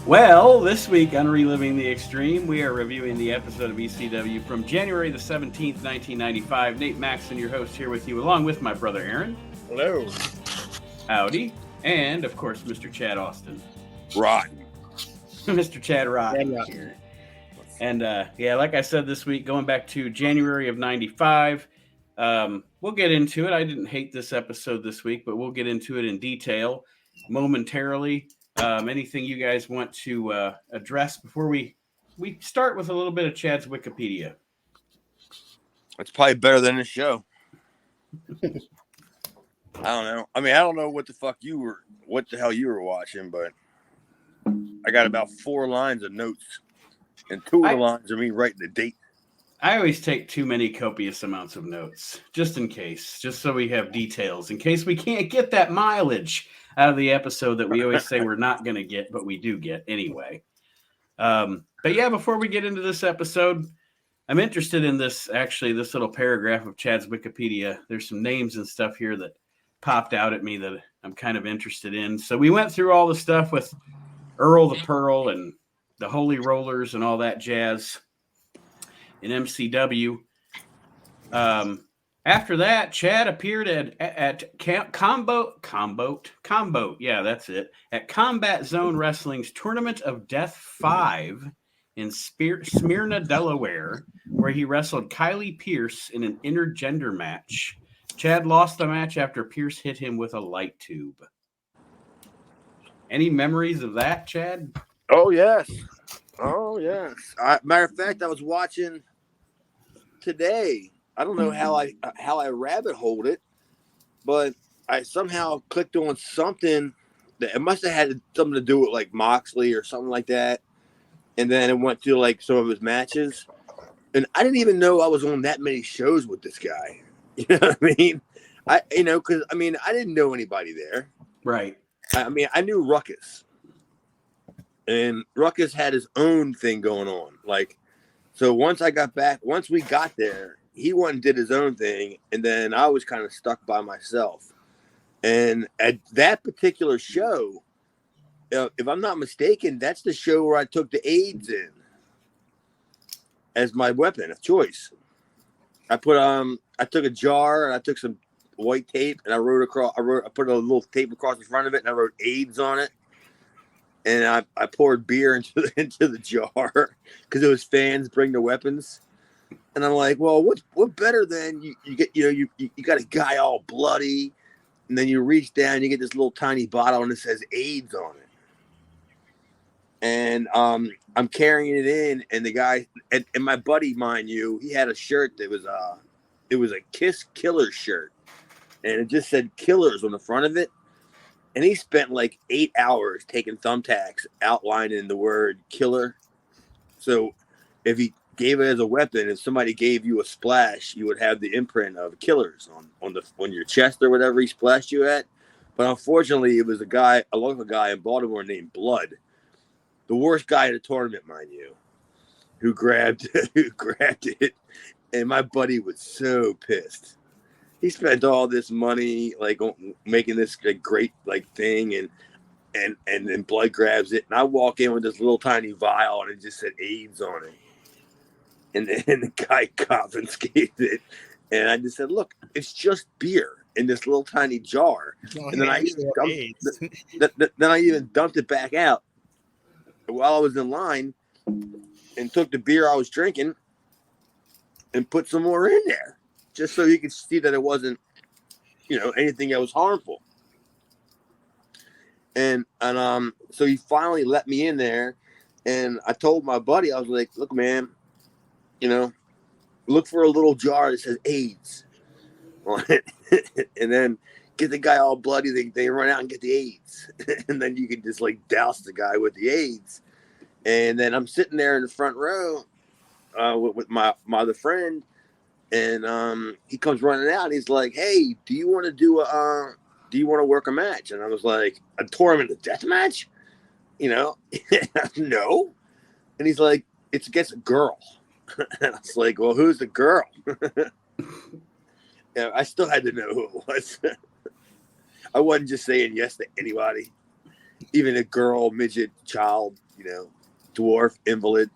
Well, this week on Reliving the Extreme, we are reviewing the episode of ECW from January the 17th, 1995. Nate Maxson, your host, here with you, along with my brother Aaron. Hello. Howdy. And, of course, Mr. Chad Austin. Rotten. Mr. Chad Rotten Yeah. here. And, like I said this week, going back to January of 95, we'll get into it. I didn't hate this episode this week, but we'll get into it in detail momentarily. Anything you guys want to address before we start with a little bit of Chad's Wikipedia? It's probably better than the show. I don't know. I mean, I don't know what the hell you were watching, but I got about 4 lines of notes, and 2 of the lines are me writing the date. I always take too many copious amounts of notes, just in case, just so we have details, in case we can't get that mileage out of the episode that we always say we're not going to get, but we do get anyway. But yeah, before we get into this episode, I'm interested in this little paragraph of Chad's Wikipedia. There's some names and stuff here that popped out at me that I'm kind of interested in. So we went through all the stuff with Earl the Pearl and the Holy Rollers and all that jazz in MCW. After that, Chad appeared at Combo. Yeah, that's it. At Combat Zone Wrestling's Tournament of Death 5 in Smyrna, Delaware, where he wrestled Kylie Pierce in an intergender match. Chad lost the match after Pierce hit him with a light tube. Any memories of that, Chad? Oh, yes. Matter of fact, I was watching today. I don't know how I rabbit holed it, but I somehow clicked on something that it must have had something to do with like Moxley or something like that. And then it went to like some of his matches. And I didn't even know I was on that many shows with this guy. You know what I mean? I didn't know anybody there. Right. I mean, I knew Ruckus. And Ruckus had his own thing going on. Like, so once we got there, he went and did his own thing, and then I was kind of stuck by myself. And at that particular show, if I'm not mistaken, that's the show where I took the AIDS in as my weapon of choice. I took a jar and I took some white tape and I put a little tape across the front of it and I wrote AIDS on it. And I poured beer into the jar because it was fans bring the weapons. And I'm like, well, what better than you get, you got a guy all bloody, and then you reach down, you get this little tiny bottle, and it says AIDS on it. And I'm carrying it in, and the guy, and my buddy, mind you, he had a shirt that was a Kiss Killers shirt, and it just said Killers on the front of it. And he spent like 8 hours taking thumbtacks outlining the word killer. So if he gave it as a weapon, if somebody gave you a splash, you would have the imprint of Killers on your chest or whatever he splashed you at. But unfortunately, it was a local guy in Baltimore named Blood, the worst guy at the tournament, mind you, who grabbed it. And my buddy was so pissed. He spent all this money like making this great like thing, and then Blood grabs it, and I walk in with this little tiny vial, and it just said AIDS on it. And then the guy confiscated it, and I just said, "Look, it's just beer in this little tiny jar." And then I even dumped it back out while I was in line, and took the beer I was drinking and put some more in there, just so you could see that it wasn't, anything that was harmful. And so he finally let me in there, and I told my buddy, I was like, "Look, man, look for a little jar that says AIDS on it, and then get the guy all bloody. They run out and get the AIDS, and then you can just like douse the guy with the AIDS." And then I'm sitting there in the front row with my other friend, and he comes running out. And he's like, "Hey, do you want to work a match?" And I was like, "A tournament of death match?" No. And he's like, "It's against a girl." And I was like, "Well, who's the girl?" I still had to know who it was. I wasn't just saying yes to anybody. even a girl, midget, child, dwarf, invalid.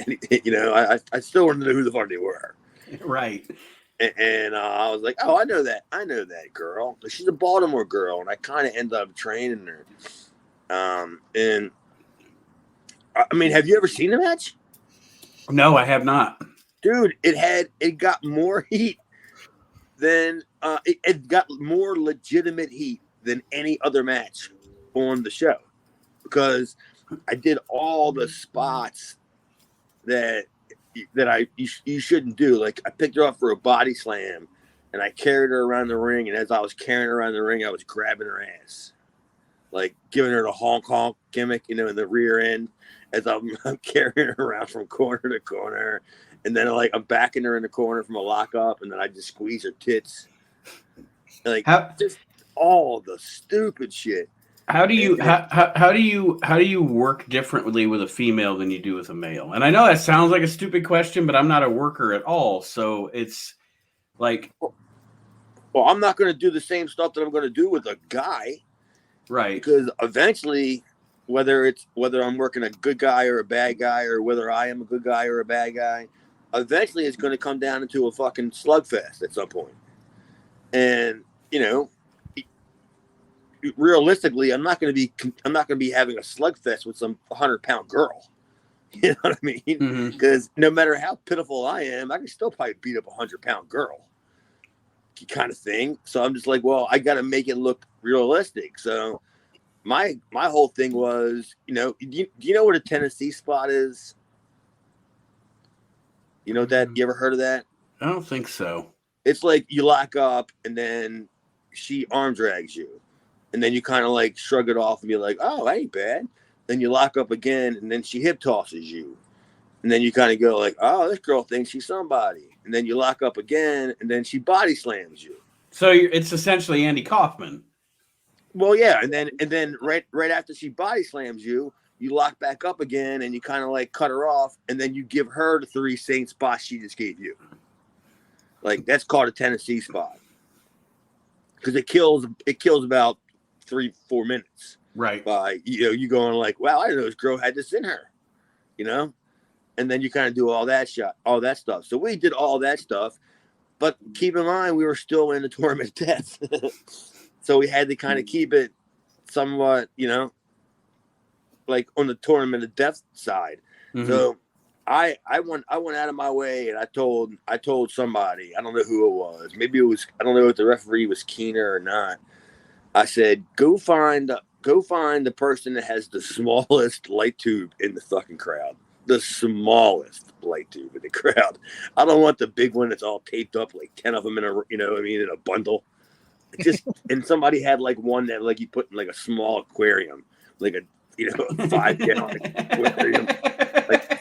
I still want to know who the fuck they were. Right. And I was like, oh, I know that girl. She's a Baltimore girl, and I kind of ended up training her. And I mean, have you ever seen the match? No, I have not. Dude, it got more heat than it got more legitimate heat than any other match on the show, because I did all the spots that you shouldn't do. Like, I picked her up for a body slam, and I carried her around the ring, and as I was carrying her around the ring, I was grabbing her ass, like giving her the honk honk gimmick, in the rear end, as I'm carrying her around from corner to corner, and then I'm backing her in the corner from a lockup, and then I just squeeze her tits, just all the stupid shit. How do you work differently with a female than you do with a male? And I know that sounds like a stupid question, but I'm not a worker at all, so it's like, well, I'm not going to do the same stuff that I'm going to do with a guy, right? Because eventually, whether I'm working a good guy or a bad guy, or whether I am a good guy or a bad guy, eventually it's going to come down into a fucking slugfest at some point. And realistically, I'm not going to be having a slugfest with some 100-pound girl. You know what I mean? Because no matter how pitiful I am, I can still probably beat up a 100-pound girl, kind of thing. So I'm just like, well, I got to make it look realistic. So my whole thing was, do you know what a Tennessee spot is? You know that? You ever heard of that? I don't think so. It's like you lock up, and then she arm drags you, and then you kind of shrug it off and be like, oh, that ain't bad. Then you lock up again, and then she hip tosses you, and then you kind of go like, oh, this girl thinks she's somebody. And then you lock up again, and then she body slams you. So it's essentially Andy Kaufman. Well, yeah, and then right after she body slams you, you lock back up again, and you kind of cut her off, and then you give her the 3 same spots she just gave you. That's called a Tennessee spot, because it kills about 3-4 minutes. Right. By you going wow, I didn't know this girl had this in her, and then you kind of do all that stuff. So we did all that stuff, but keep in mind we were still in the tournament of death. So we had to kind of keep it somewhat, on the tournament of death side. Mm-hmm. So I went out of my way, and I told somebody, I don't know who it was. Maybe it was, I don't know if the referee was Keener or not. I said, go find the person that has the smallest light tube in the fucking crowd. The smallest light tube in the crowd. I don't want the big one that's all taped up, 10 of them in a bundle. And somebody had one that you put in a small aquarium, a 5-gallon aquarium,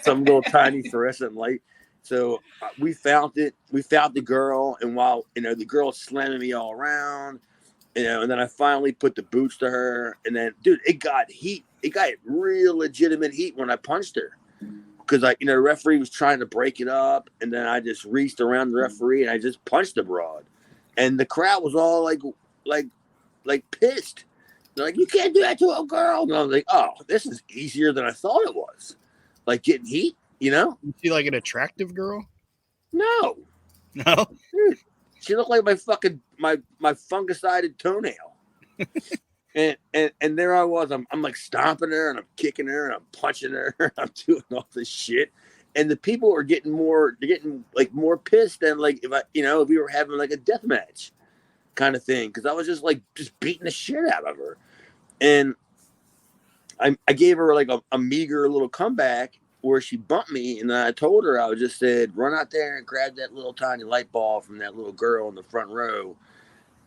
some little tiny fluorescent light. So we found it. We found the girl, and while the girl's slamming me all around, and then I finally put the boots to her, and then dude, it got heat. It got real legitimate heat when I punched her, because the referee was trying to break it up, and then I just reached around the referee and I just punched the broad. And the crowd was all pissed. They're like, you can't do that to a girl. And I was like, oh, this is easier than I thought it was. Getting heat, You see an attractive girl? No. No? Dude, she looked like my fungicided toenail. and there I was. I'm stomping her, and I'm kicking her, and I'm punching her. I'm doing all this shit. And the people are getting more more pissed than if we were having a death match kind of thing, because I was just beating the shit out of her. And I gave her a meager little comeback where she bumped me, and then I told her, I just said, run out there and grab that little tiny light ball from that little girl in the front row.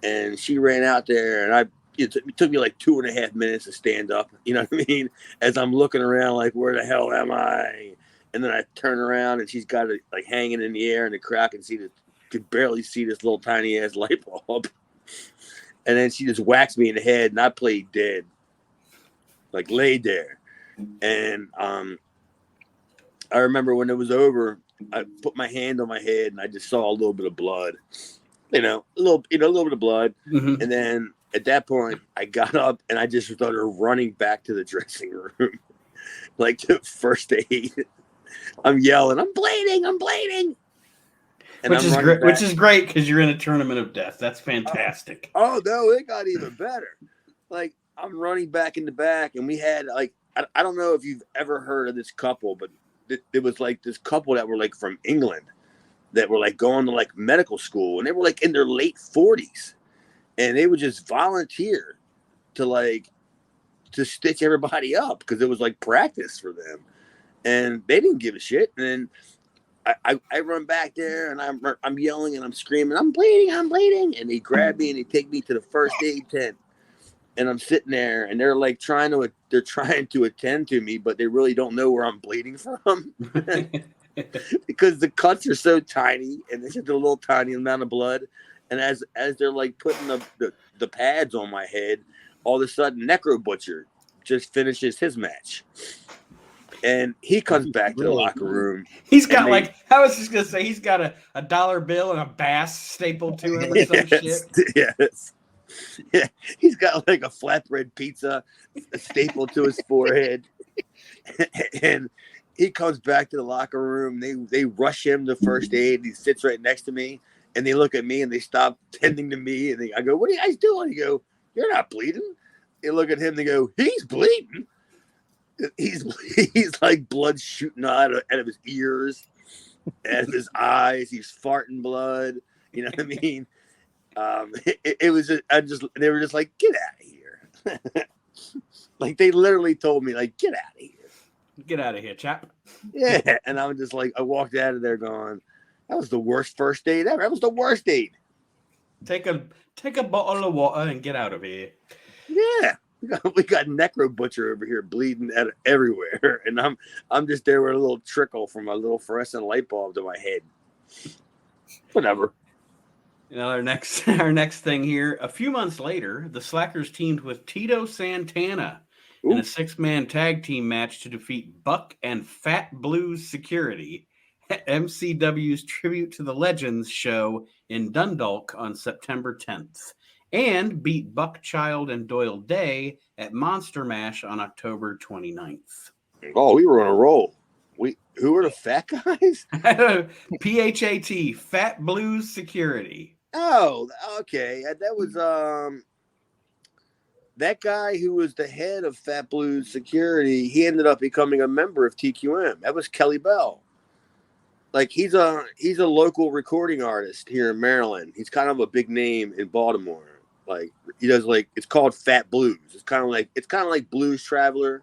And she ran out there, and it took me 2.5 minutes to stand up, you know what I mean, as I'm looking around where the hell am I? And then I turn around, and she's got it hanging in the air, and the crowd could barely see this little tiny ass light bulb. And then she just whacked me in the head, and I played dead, laid there. And I remember when it was over, I put my hand on my head, and I just saw a little bit of blood, a little bit of blood. Mm-hmm. And then at that point, I got up and I just started running back to the dressing room, like to first aid. I'm yelling, I'm bleeding, I'm bleeding. And Which I'm is running great. back. Which is great because you're in a tournament of death. That's fantastic. Oh no, it got even better. Like I'm running back in the back, and we had like I don't know if you've ever heard of this couple, but it was like this couple that were like from England that were like going to like medical school, and they were like in their late 40s, and they would just volunteer to stitch everybody up because it was like practice for them, and they didn't give a shit. And then I run back there and I'm yelling and I'm screaming, I'm bleeding. And they grab me and they take me to the first aid tent. And I'm sitting there and they're like trying to attend to me, but they really don't know where I'm bleeding from because the cuts are so tiny and it's just a little tiny amount of blood. And as they're like putting the pads on my head, all of a sudden Necro Butcher just finishes his match. And he comes back to the locker room. He's got I was just gonna say, he's got a dollar bill and a bass stapled to him or some shit. Yes. Yeah. He's got like a flatbread pizza stapled to his forehead. And he comes back to the locker room. They rush him to first aid. He sits right next to me. And they look at me and they stop tending to me. And I go, what are you guys doing? He go, you're not bleeding. They look at him. They go, he's bleeding. He's like blood shooting out of his ears, out of his eyes. He's farting blood. You know what I mean? It was they were just like, get out of here. Like they literally told me, like, get out of here. Get out of here, chap. Yeah. And I'm just like, I walked out of there going, that was the worst first aid ever. That was the worst aid. Take a bottle of water and get out of here. Yeah. We got Necro Butcher over here bleeding out everywhere, and I'm just there with a little trickle from a little fluorescent light bulb to my head. Whatever. You know, our next thing here. A few months later, the Slackers teamed with Tito Santana in a 6-man tag team match to defeat Buck and Fat Blues Security at MCW's Tribute to the Legends show in Dundalk on September 10th. And beat Buckchild and Doyle Day at Monster Mash on October 29th. Oh, we were on a roll. Who were the fat guys? PHAT, Fat Blues Security. Oh, okay. That was that guy who was the head of Fat Blues Security. He ended up becoming a member of TQM. That was Kelly Bell. Like he's a local recording artist here in Maryland. He's kind of a big name in Baltimore. Like he does it's called Fat Blues. It's kind of like Blues Traveler,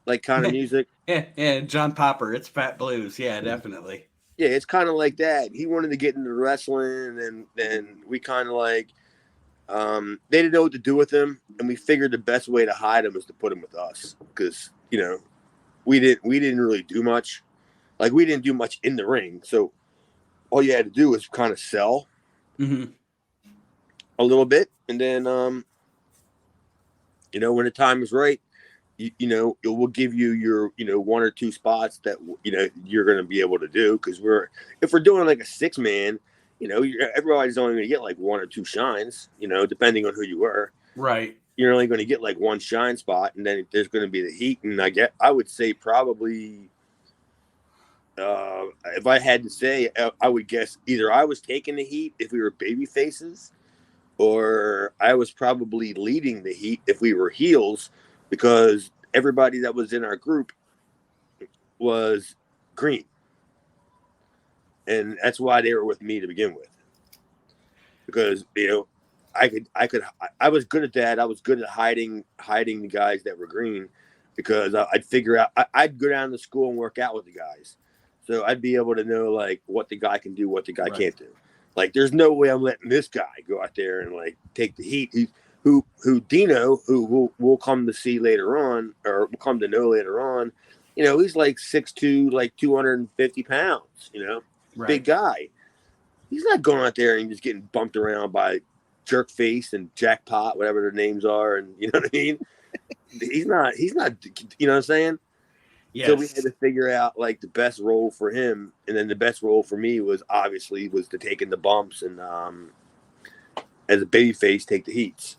like kind of music. Yeah, John Popper. It's Fat Blues. Yeah, definitely. Yeah, it's kind of like that. He wanted to get into wrestling, and then we kind of they didn't know what to do with him, and we figured the best way to hide him was to put him with us because we didn't really do much. Like we didn't do much in the ring, so all you had to do was kind of sell. A little bit, and then when the time is right, we'll give you your 1 or 2 spots that you're going to be able to do, because if we're doing like a 6-man, everybody's only going to get like 1 or 2 shines, depending on who you were. Right. You're only going to get like 1 shine spot, and then there's going to be the heat. And I would say probably, if I had to say, I would guess either I was taking the heat if we were baby faces, or I was probably leading the heat if we were heels, because everybody that was in our group was green. And that's why they were with me to begin with. Because, I was good at that. I was good at hiding the guys that were green, because I'd figure out, I'd go down to school and work out with the guys. So I'd be able to know like what the guy can do, what the guy can't do. Like, there's no way I'm letting this guy go out there and like take the heat. Who Dino, who we'll come to see later on, or we'll come to know later on, he's like 6'2", like 250 pounds, big guy. He's not going out there and just getting bumped around by Jerkface and Jackpot, whatever their names are, and you know what I mean? He's not, you know what I'm saying? Yes. So we had to figure out like the best role for him, and then the best role for me was obviously to taking the bumps and as a babyface take the heats.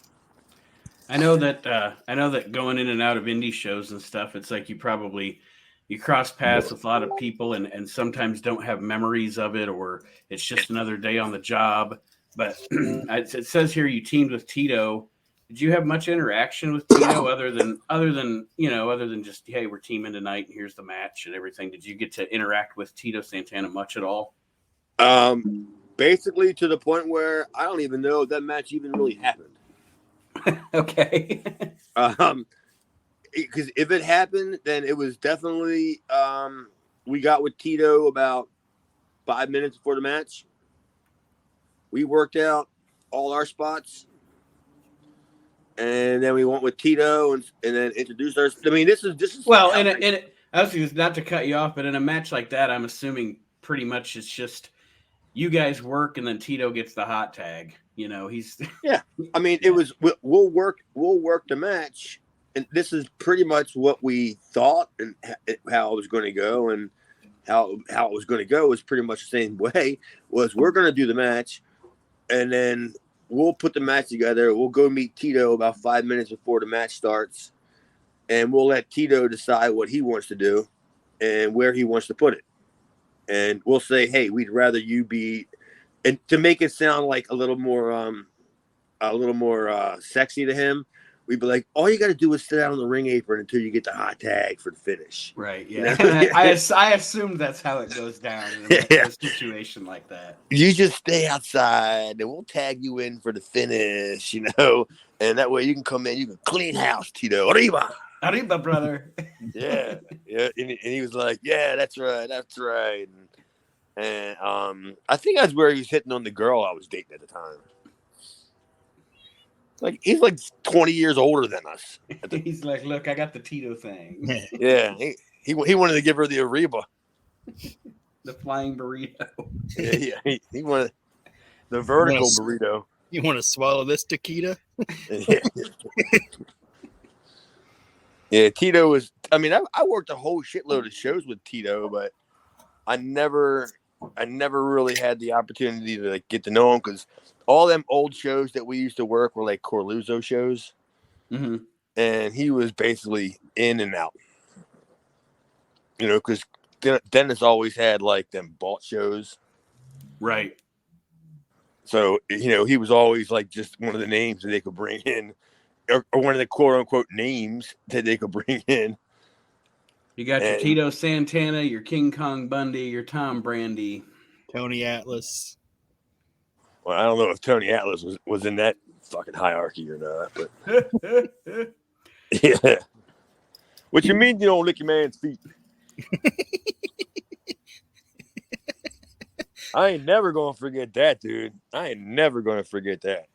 I know that going in and out of indie shows and stuff, it's like you cross paths with a lot of people and sometimes don't have memories of it, or it's just another day on the job. But it says here you teamed with Tito. Did you have much interaction with Tito other than just, hey, we're teaming tonight and here's the match and everything? Did you get to interact with Tito Santana much at all? Basically to the point where I don't even know if that match even really happened. Okay. Because if it happened, then it was definitely we got with Tito about 5 minutes before the match. We worked out all our spots, and then we went with Tito and then introduced our. I mean, this is well, and I was not to cut you off, but in a match like that, I'm assuming pretty much it's just you guys work and then Tito gets the hot tag. He's yeah. I mean, it was we'll work the match, and this is pretty much what we thought and how it was going to go, and how it was going to go was pretty much the same way. Was we're going to do the match, and then we'll put the match together. We'll go meet Tito about 5 minutes before the match starts, and we'll let Tito decide what he wants to do and where he wants to put it. And we'll say, hey, we'd rather you be, and to make it sound like a little more sexy to him, we'd be like, all you got to do is sit out on the ring apron until you get the hot tag for the finish. Right. Yeah. I assumed that's how it goes down in a situation like that. You just stay outside and we'll tag you in for the finish, and that way you can come in, you can clean house, Tito. Arriba, brother. Yeah. And he was like, yeah, that's right. And I think that's where he was hitting on the girl I was dating at the time. Like, he's like 20 years older than us. He's like, look, I got the Tito thing. Yeah, he wanted to give her the Arriba. The flying burrito. Yeah, he wanted the vertical burrito. You want to swallow this taquita? Yeah, Tito was. I mean, I worked a whole shitload of shows with Tito, but I never really had the opportunity to get to know him because all them old shows that we used to work were like Corluzzo shows, and he was basically in and out. Because Dennis always had like them bought shows, right? So he was always like just one of the names that they could bring in. Or one of the quote-unquote names that they could bring in. You got your Tito Santana, your King Kong Bundy, your Tom Brandy. Tony Atlas. Well, I don't know if Tony Atlas was in that fucking hierarchy or not. But yeah. What you mean you don't lick your man's feet? I ain't never going to forget that, dude. I ain't never going to forget that.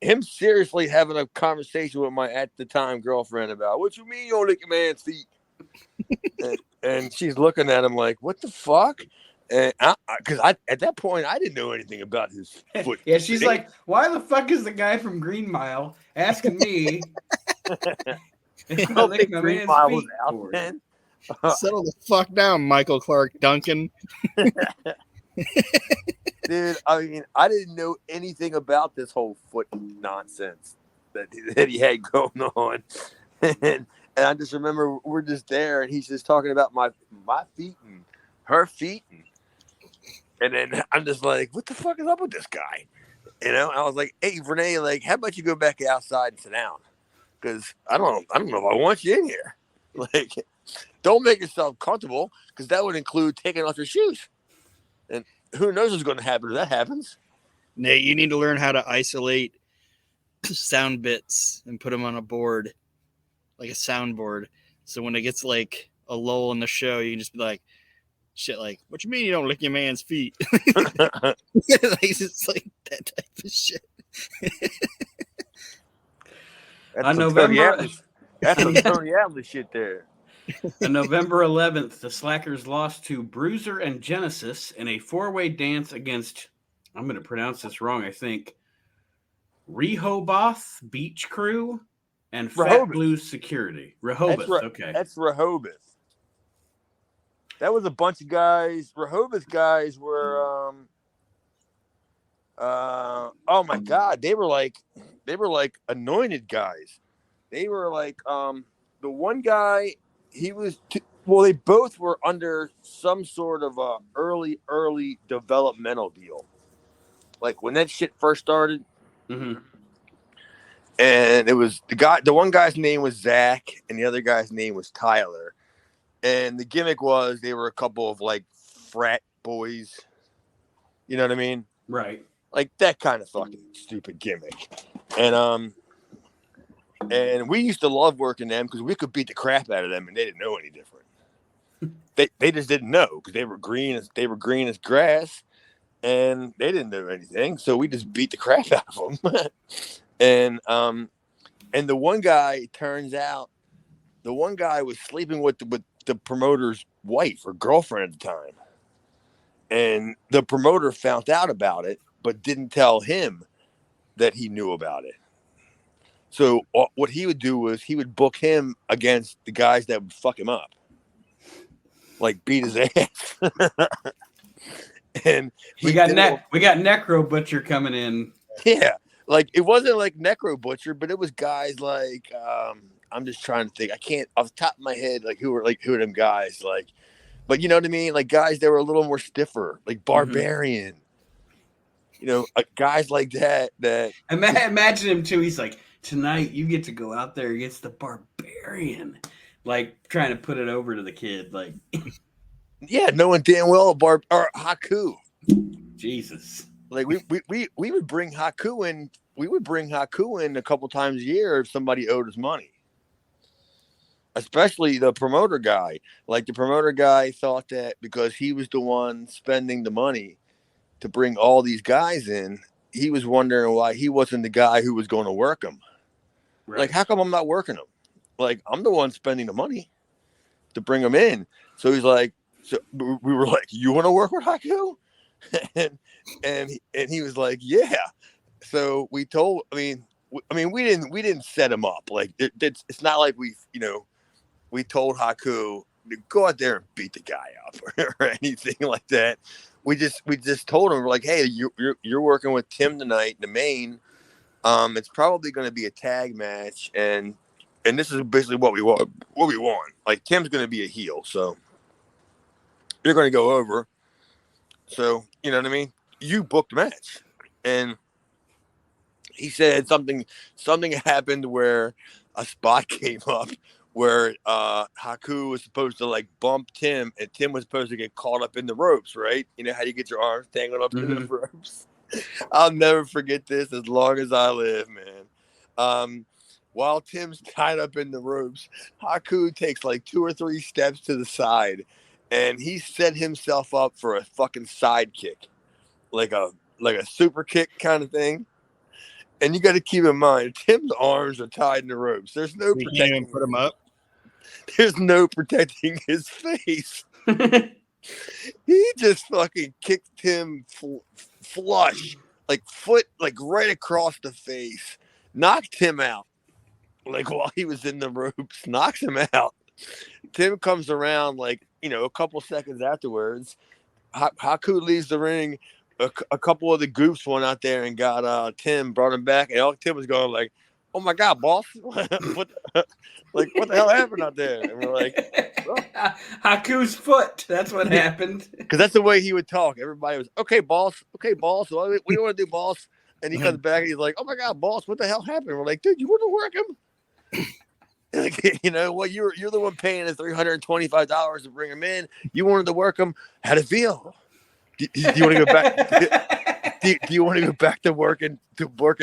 Him seriously having a conversation with my at the time girlfriend about what you mean you don't lick your man's feet, and she's looking at him like, what the fuck? And because at that point I didn't know anything about his foot. Yeah, she's like, why the fuck is the guy from Green Mile asking me? I don't think Green Mile was out then. Settle the fuck down, Michael Clark Duncan. Dude, I mean, I didn't know anything about this whole foot nonsense that he had going on. And I just remember we're just there and he's just talking about my feet and her feet. And then I'm just like, what the fuck is up with this guy? I was like, hey, Renee, like, how about you go back outside and sit down? Because I don't know if I want you in here. Like, don't make yourself comfortable because that would include taking off your shoes. And who knows what's going to happen if that happens? Nate, you need to learn how to isolate sound bits and put them on a board, like a soundboard. So when it gets like a lull in the show, you can just be like, shit, like, what you mean you don't lick your man's feet? It's like that type of shit. On November, that's some Tony Atlas shit there. On November 11th, the Slackers lost to Bruiser and Genesis in a four-way dance against, I'm going to pronounce this wrong, I think, Rehoboth Beach Crew and Fat Blue Security. Rehoboth, okay. That's Rehoboth. That was a bunch of guys. Rehoboth guys were Oh my God, they were like anointed guys. They were like the one guy. Well, they both were under some sort of a early developmental deal. Like when that shit first started, Mm-hmm. and it was the one guy's name was Zach, and the other guy's name was Tyler. And the gimmick was they were a couple of like frat boys. You know what I mean? Right. Like that kind of fucking stupid gimmick. And we used to love working them because we could beat the crap out of them, and they didn't know any different. They just didn't know because they were green as grass, and they didn't know anything. So we just beat the crap out of them. And the one guy, turns out, was sleeping with the promoter's wife or girlfriend at the time, and the promoter found out about it, but didn't tell him that he knew about it. So what he would do was he would book him against the guys that would fuck him up, like beat his ass. And we got Necro Butcher coming in. Yeah, like it wasn't like Necro Butcher, but it was guys like I'm just trying to think. I can't off the top of my head who are them guys like, but you know what I mean? Like guys that were a little more stiffer, like Barbarian. You know, guys like that. Imagine him too. He's like, tonight you get to go out there against the Barbarian, like trying to put it over to the kid, like. Yeah, knowing damn well or Haku. Jesus. Like we would bring Haku in. We would bring Haku in a couple times a year if somebody owed us money. Especially the promoter guy. Like the promoter guy thought that because he was the one spending the money to bring all these guys in, he was wondering why he wasn't the guy who was going to work them. Right. Like, how come I'm not working them? Like, I'm the one spending the money to bring them in. So he's like, so we were like, you want to work with Haku? and he was like, yeah. So we told, we didn't set him up. Like it's not like we told Haku to go out there and beat the guy up or anything like that. We just told him, we're like, hey, you're working with Tim tonight in the main. It's probably going to be a tag match, and this is basically what we want. Like Tim's going to be a heel, so you're going to go over. So you know what I mean. You booked the match, and he said something happened where a spot came up where Haku was supposed to like bump Tim, and Tim was supposed to get caught up in the ropes, right? You know how you get your arms tangled up in the ropes. I'll never forget this as long as I live, man. While Tim's tied up in the ropes, Haku takes like 2 or 3 steps to the side, and he set himself up for a fucking side kick, like a super kick kind of thing. And you got to keep in mind, Tim's arms are tied in the ropes. There's no protecting. Can't even put him up. There's no protecting his face. He just fucking kicked him flush, like foot, like right across the face. Knocked him out. Like while he was in the ropes, knocks him out. Tim comes around like, a couple seconds afterwards. Haku leaves the ring. A couple of the goofs went out there and got Tim, brought him back, and all Tim was going like, "Oh my God, boss! what the hell happened out there?" And we're like, well, "Haku's foot." That's what happened. Because that's the way he would talk. Everybody was, "Okay, boss. Okay, boss. What do you want to do, boss?" And he comes back and he's like, "Oh my God, boss! What the hell happened?" And we're like, "Dude, you want to work him?" Like, you're the one paying us $325 to bring him in. You wanted to work him. How'd it feel? Do you want to go back? Do you want to go back to working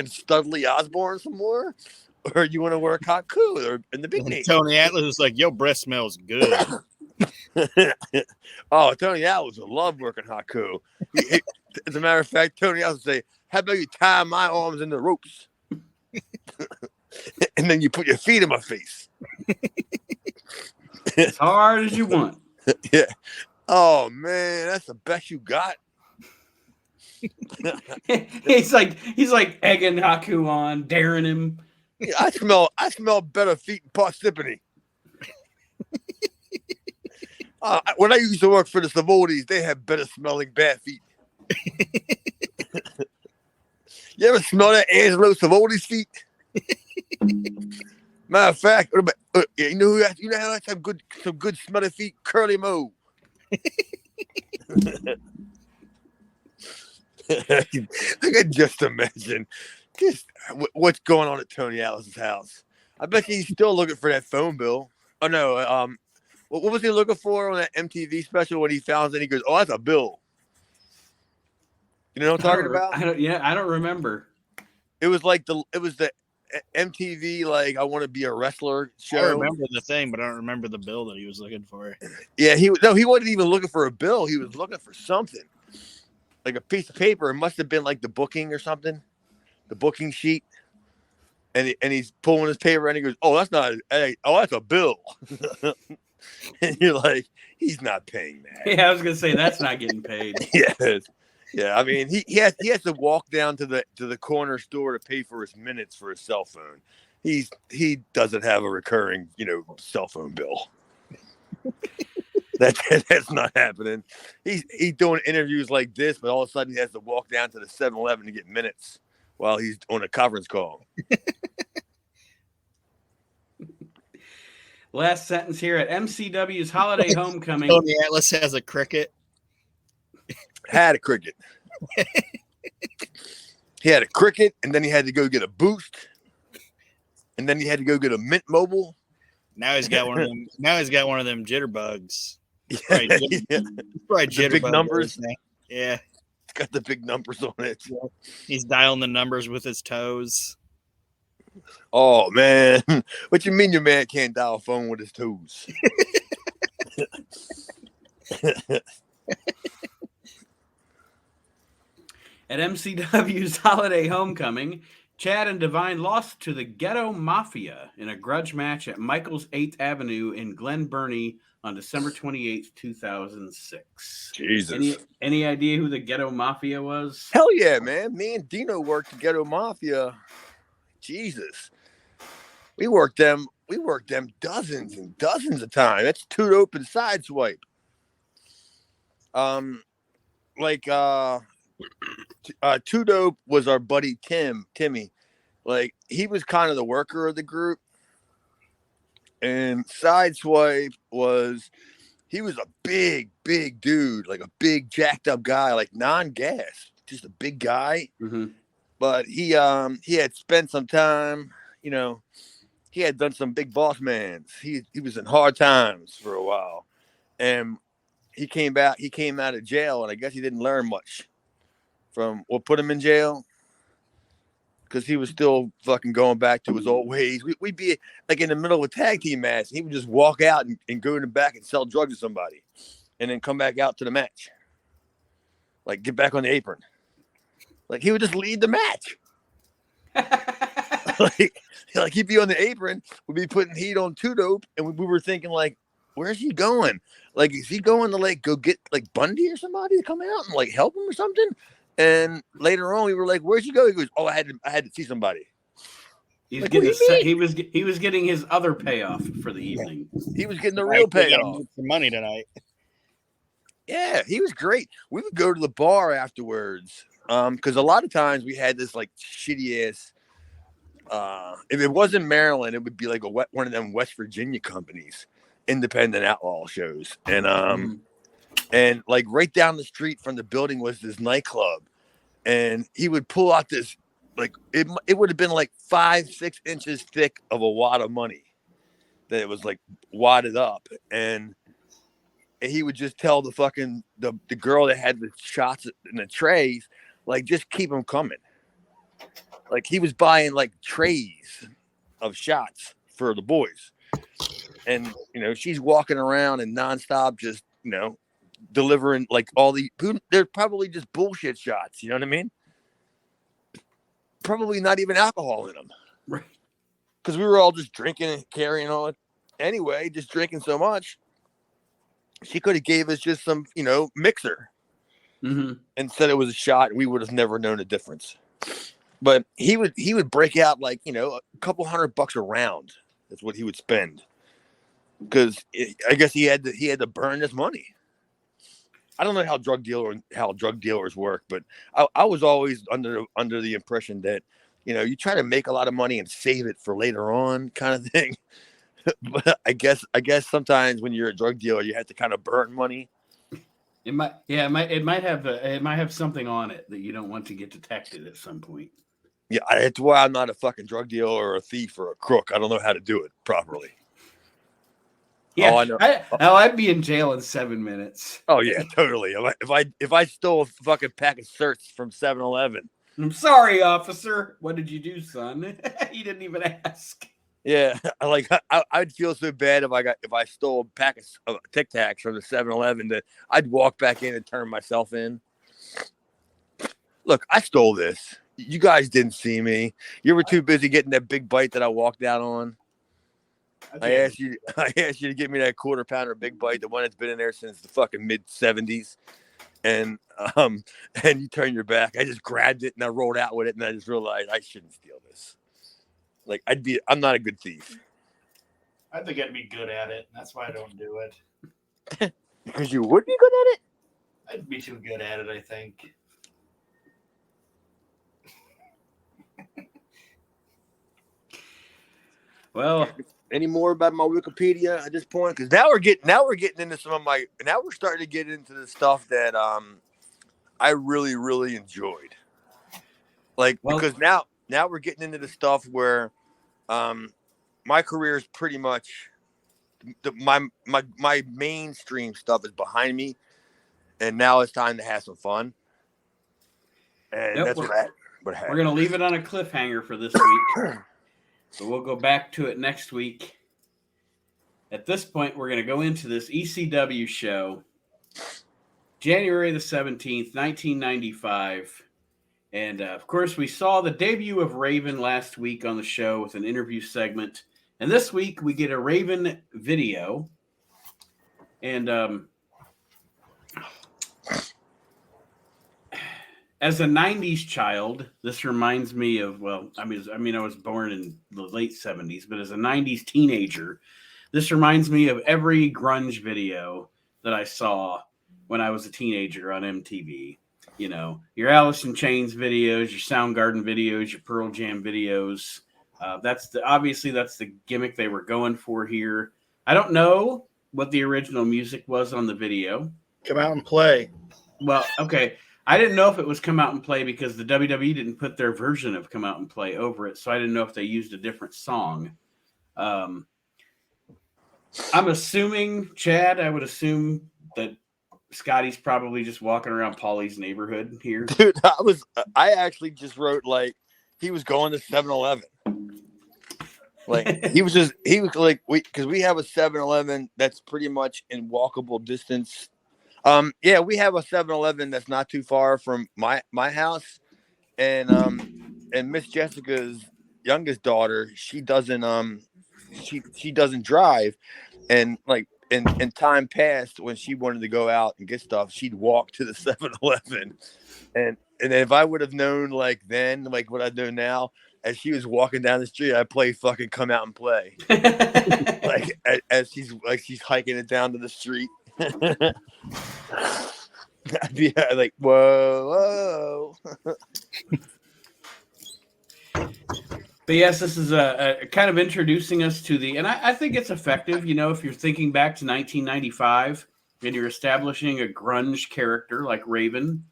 Studley Osborne some more, or you want to work Haku or in the big name? Tony Atlas was like, "Your breath smells good." Oh, Tony Atlas would love working Haku. As a matter of fact, Tony Atlas would say, "How about you tie my arms in the ropes, and then you put your feet in my face, as hard as you want." Yeah. Oh man, that's the best you got. he's like egging Haku on, daring him. Yeah, I smell better feet than Parsippany. When I used to work for the Savoldis, they had better smelling bad feet. You ever smell that Angelo Savoldis feet? Matter of fact, you know who? You know how that's some good smelly feet? Curly Mo. I can just imagine what's going on at Tony Atlas's house. I bet he's still looking for that phone bill. Oh no, what was he looking for on that MTV special when he found it? He goes, "Oh, that's a bill." You know what I'm talking about? I don't remember. It was the MTV like I want to be a wrestler show. I remember the thing, but I don't remember the bill that he was looking for. Yeah, he wasn't even looking for a bill. He was looking for something. Like a piece of paper. It must have been like the booking or something, the booking sheet. And he's pulling his paper and he goes, "Oh, that's not. That's a bill." And you're like, he's not paying that. Yeah, I was gonna say that's not getting paid. Yes, yeah. I mean, he has to walk down to the corner store to pay for his minutes for his cell phone. He doesn't have a recurring cell phone bill. That's not happening. He's doing interviews like this, but all of a sudden he has to walk down to the 7-Eleven to get minutes while he's on a conference call. Last sentence here at MCW's Holiday Homecoming. Tony Atlas has a cricket. Had a cricket. He had a cricket, and then he had to go get a boost, and then he had to go get a Mint Mobile. Now he's got one of them. Now he's got one of them jitterbugs. Probably Jitterbug big numbers. Yeah, it's got the big numbers on it. Yeah. He's dialing the numbers with his toes. Oh man, what you mean your man can't dial a phone with his toes? At MCW's Holiday Homecoming, Chad and Divine lost to the Ghetto Mafia in a grudge match at Michael's 8th Avenue in Glen Burnie on December 28th, 2006. Jesus. Any idea who the Ghetto Mafia was? Hell yeah, man. Me and Dino worked the Ghetto Mafia. Jesus. We worked them dozens and dozens of times. That's Two Dope and Sideswipe. Two Dope was our buddy Timmy. Like, he was kind of the worker of the group. And Sideswipe he was a big dude, like a big jacked up guy, like non-gas, just a big guy. Mm-hmm. But he had spent some time, he had done some big boss mans. He was in hard times for a while. And he came out of jail, and I guess he didn't learn much from what put him in jail. Because he was still fucking going back to his old ways. We'd be like in the middle of a tag team match. He would just walk out and go in the back and sell drugs to somebody, and then come back out to the match. Like, get back on the apron. Like, he would just lead the match. like he'd be on the apron. We'd be putting heat on Two Dope, and we were thinking, like, where's he going? Like, is he going to like go get like Bundy or somebody to come out and like help him or something? And later on, we were like, "Where'd you go?" He goes, "Oh, I had to see somebody." He was getting his other payoff for the evening. He was getting the real payoff. For money tonight. Yeah, he was great. We would go to the bar afterwards because a lot of times we had this like shitty ass. If it wasn't Maryland, it would be like one of them West Virginia companies, independent outlaw shows, and like right down the street from the building was this nightclub, and he would pull out this, like, it would have been like 5-6 inches thick of a wad of money that it was like wadded up, and he would just tell the fucking the girl that had the shots in the trays, like, just keep them coming. Like, he was buying like trays of shots for the boys, and she's walking around and nonstop just delivering like all they're probably just bullshit shots, you know what I mean? Probably not even alcohol in them, right? Because we were all just drinking and carrying on anyway, just drinking so much. She could have gave us just some mixer and said it was a shot, and we would have never known the difference. But he would break out like a couple $100 a round. That's what he would spend, because I guess he had to burn his money. I don't know how drug dealers work, but I was always under the impression that, you know, you try to make a lot of money and save it for later on, kind of thing. But I guess sometimes when you're a drug dealer, you have to kind of burn money. It might have something on it that you don't want to get detected at some point. Yeah, that's why I'm not a fucking drug dealer or a thief or a crook. I don't know how to do it properly. Yeah, I know. I'd be in jail in 7 minutes. Oh yeah, totally. If I stole a fucking pack of certs from 7-Eleven. I'm sorry, officer. What did you do, son? He didn't even ask. Yeah, I'd feel so bad if I stole a pack of Tic Tacs from the 7-Eleven that I'd walk back in and turn myself in. Look, I stole this. You guys didn't see me. You were too busy getting that big bite that I walked out on. I asked you to give me that quarter pounder big bite, the one that's been in there since the fucking mid-70s. And you turned your back. I just grabbed it and I rolled out with it, and I just realized I shouldn't steal this. Like, I'm not a good thief. I think I'd be good at it. That's why I don't do it. Because you would be good at it? I'd be too good at it, I think. Well, any more about my Wikipedia at this point? Because now we're getting into we're starting to get into the stuff that I really, really enjoyed. Because now we're getting into the stuff where my career is pretty much my mainstream stuff is behind me, and now it's time to have some fun. And that's what we're gonna leave it on a cliffhanger for this week. So we'll go back to it next week. At this point, we're going to go into this ECW show, January the 17th, 1995. And, of course, we saw the debut of Raven last week on the show with an interview segment. And this week, we get a Raven video. And as a 90s child, this reminds me of, I was born in the late 70s, but as a 90s teenager, this reminds me of every grunge video that I saw when I was a teenager on MTV. You know, your Alice in Chains videos, your Soundgarden videos, your Pearl Jam videos. That's the gimmick they were going for here. I don't know what the original music was on the video. Come Out and Play. Well, okay. I didn't know if it was Come Out and Play because the WWE didn't put their version of Come Out and Play over it, so I didn't know if they used a different song. I'm assuming, Chad, I would assume that Scotty's probably just walking around Paulie's neighborhood here. Dude, I actually just wrote, like, he was going to 7-Eleven. Like, he was like, because we have a 7-Eleven that's pretty much in walkable distance. Yeah, we have a 7-Eleven that's not too far from my house, and Miss Jessica's youngest daughter, she doesn't drive, and like in time past when she wanted to go out and get stuff, she'd walk to the 7-Eleven, and if I would have known like then, like what I know now, as she was walking down the street, I play fucking Come Out and Play, like as she's hiking it down to the street. I'd be like, whoa. But yes, this is a kind of introducing us to and I think it's effective. You know, if you're thinking back to 1995 and you're establishing a grunge character like Raven,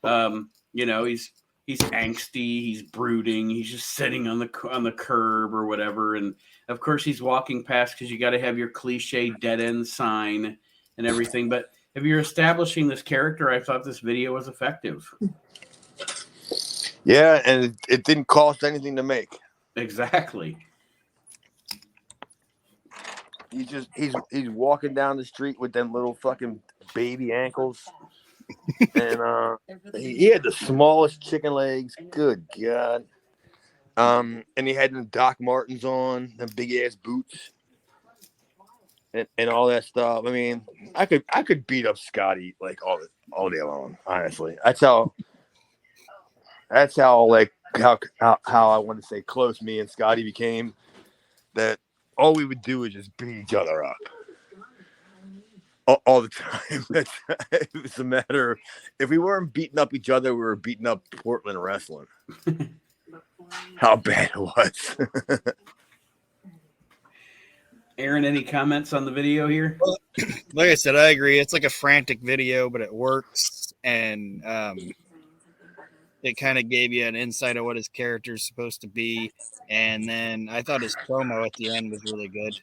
you know, he's angsty, he's brooding, he's just sitting on the curb or whatever, and of course he's walking past because you got to have your cliche dead end sign and everything. But if you're establishing this character, I thought this video was effective. Yeah, and it didn't cost anything to make. Exactly. He's walking down the street with them little fucking baby ankles, and he had the smallest chicken legs. Good God. And he had them Doc Martens on, them big ass boots, and all that stuff. I mean, I could beat up Scotty like all day long. Honestly, that's how like how I want to say close me and Scotty became. That all we would do is just beat each other up all the time. It was a matter of, if we weren't beating up each other, we were beating up Portland wrestling. How bad it was. Aaron, any comments on the video here? Like I said, I agree. It's like a frantic video, but it works, and it kind of gave you an insight of what his character is supposed to be. And then I thought his promo at the end was really good.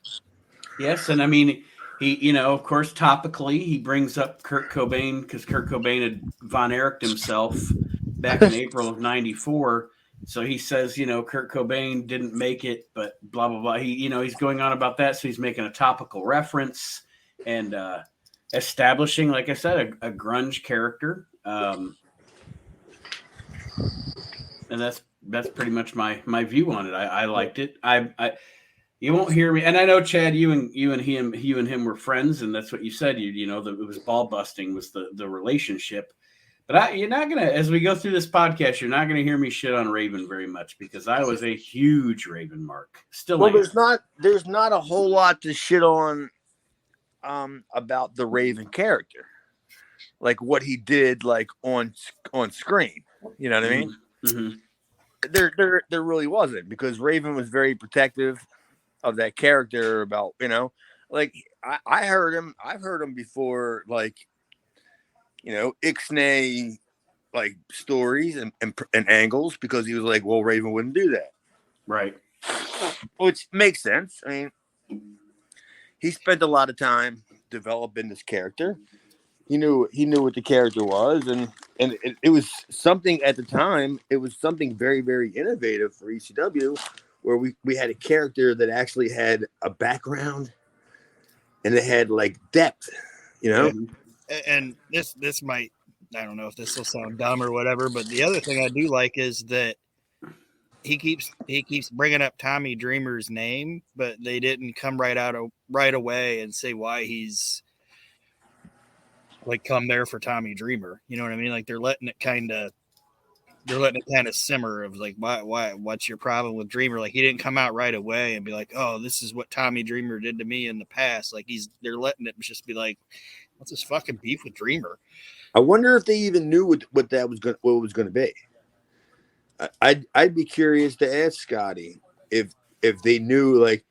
Yes, and I mean, he, of course, topically, he brings up Kurt Cobain because Kurt Cobain had Von Erich'd himself back in April of '94. So he says, Kurt Cobain didn't make it, but blah, blah, blah. He's going on about that. So he's making a topical reference and establishing, like I said, a grunge character. And that's pretty much my view on it. I liked it. You won't hear me, and I know, Chad, you and him were friends, and that's what you said. It was ball busting was the relationship. But you're not gonna, as we go through this podcast, you're not gonna hear me shit on Raven very much because I was a huge Raven mark. Still, well, there's not a whole lot to shit on about the Raven character, like what he did, like on screen. You know what I mean? Mm-hmm. There really wasn't, because Raven was very protective of that character. About like I've heard him before, like Ixnay like stories and angles, because he was like, well, Raven wouldn't do that, right? Which makes sense. I mean, he spent a lot of time developing this character. He knew what the character was, and it was something at the time. It was something very, very innovative for ECW, where we had a character that actually had a background and it had like depth, And this might, I don't know if this will sound dumb or whatever, but the other thing I do like is that he keeps bringing up Tommy Dreamer's name, but they didn't come right away and say why he's like come there for Tommy Dreamer. You know what I mean? Like they're letting it kind of simmer of like, why, what's your problem with Dreamer? Like he didn't come out right away and be like, oh, this is what Tommy Dreamer did to me in the past. Like they're letting it just be like, what's this fucking beef with Dreamer? I wonder if they even knew what it was going to be. I'd be curious to ask Scotty if they knew, like,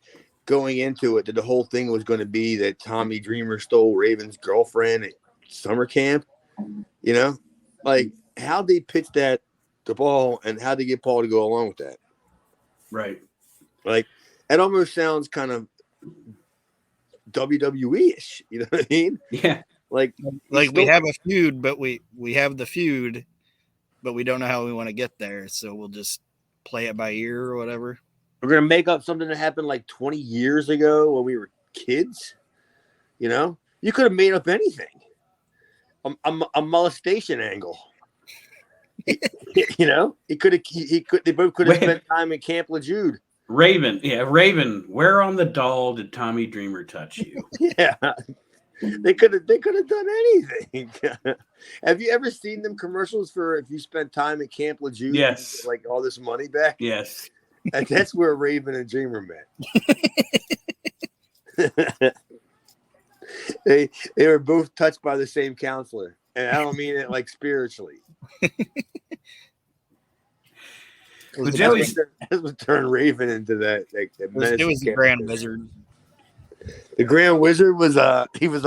going into it, that the whole thing was going to be that Tommy Dreamer stole Raven's girlfriend at summer camp. Like how they pitched the ball, and how they get Paul to go along with that. Right. Like it almost sounds kind of WWE-ish. You know what I mean? Yeah. Like we have a feud, but we have the feud, but we don't know how we want to get there. So we'll just play it by ear or whatever. We're going to make up something that happened like 20 years ago when we were kids. You could have made up anything. A molestation angle. They both could have spent time in Camp Lejude. Raven, where on the doll did Tommy Dreamer touch you? Yeah. They could have done anything. Have you ever seen them commercials for if you spent time at Camp Lejude? Yes. You get, like, all this money back? Yes. And that's where Raven and Dreamer met. They were both touched by the same counselor. And I don't mean it like spiritually. That's what turned Raven into that. Like, it was the Grand Wizard. The Grand Wizard was he was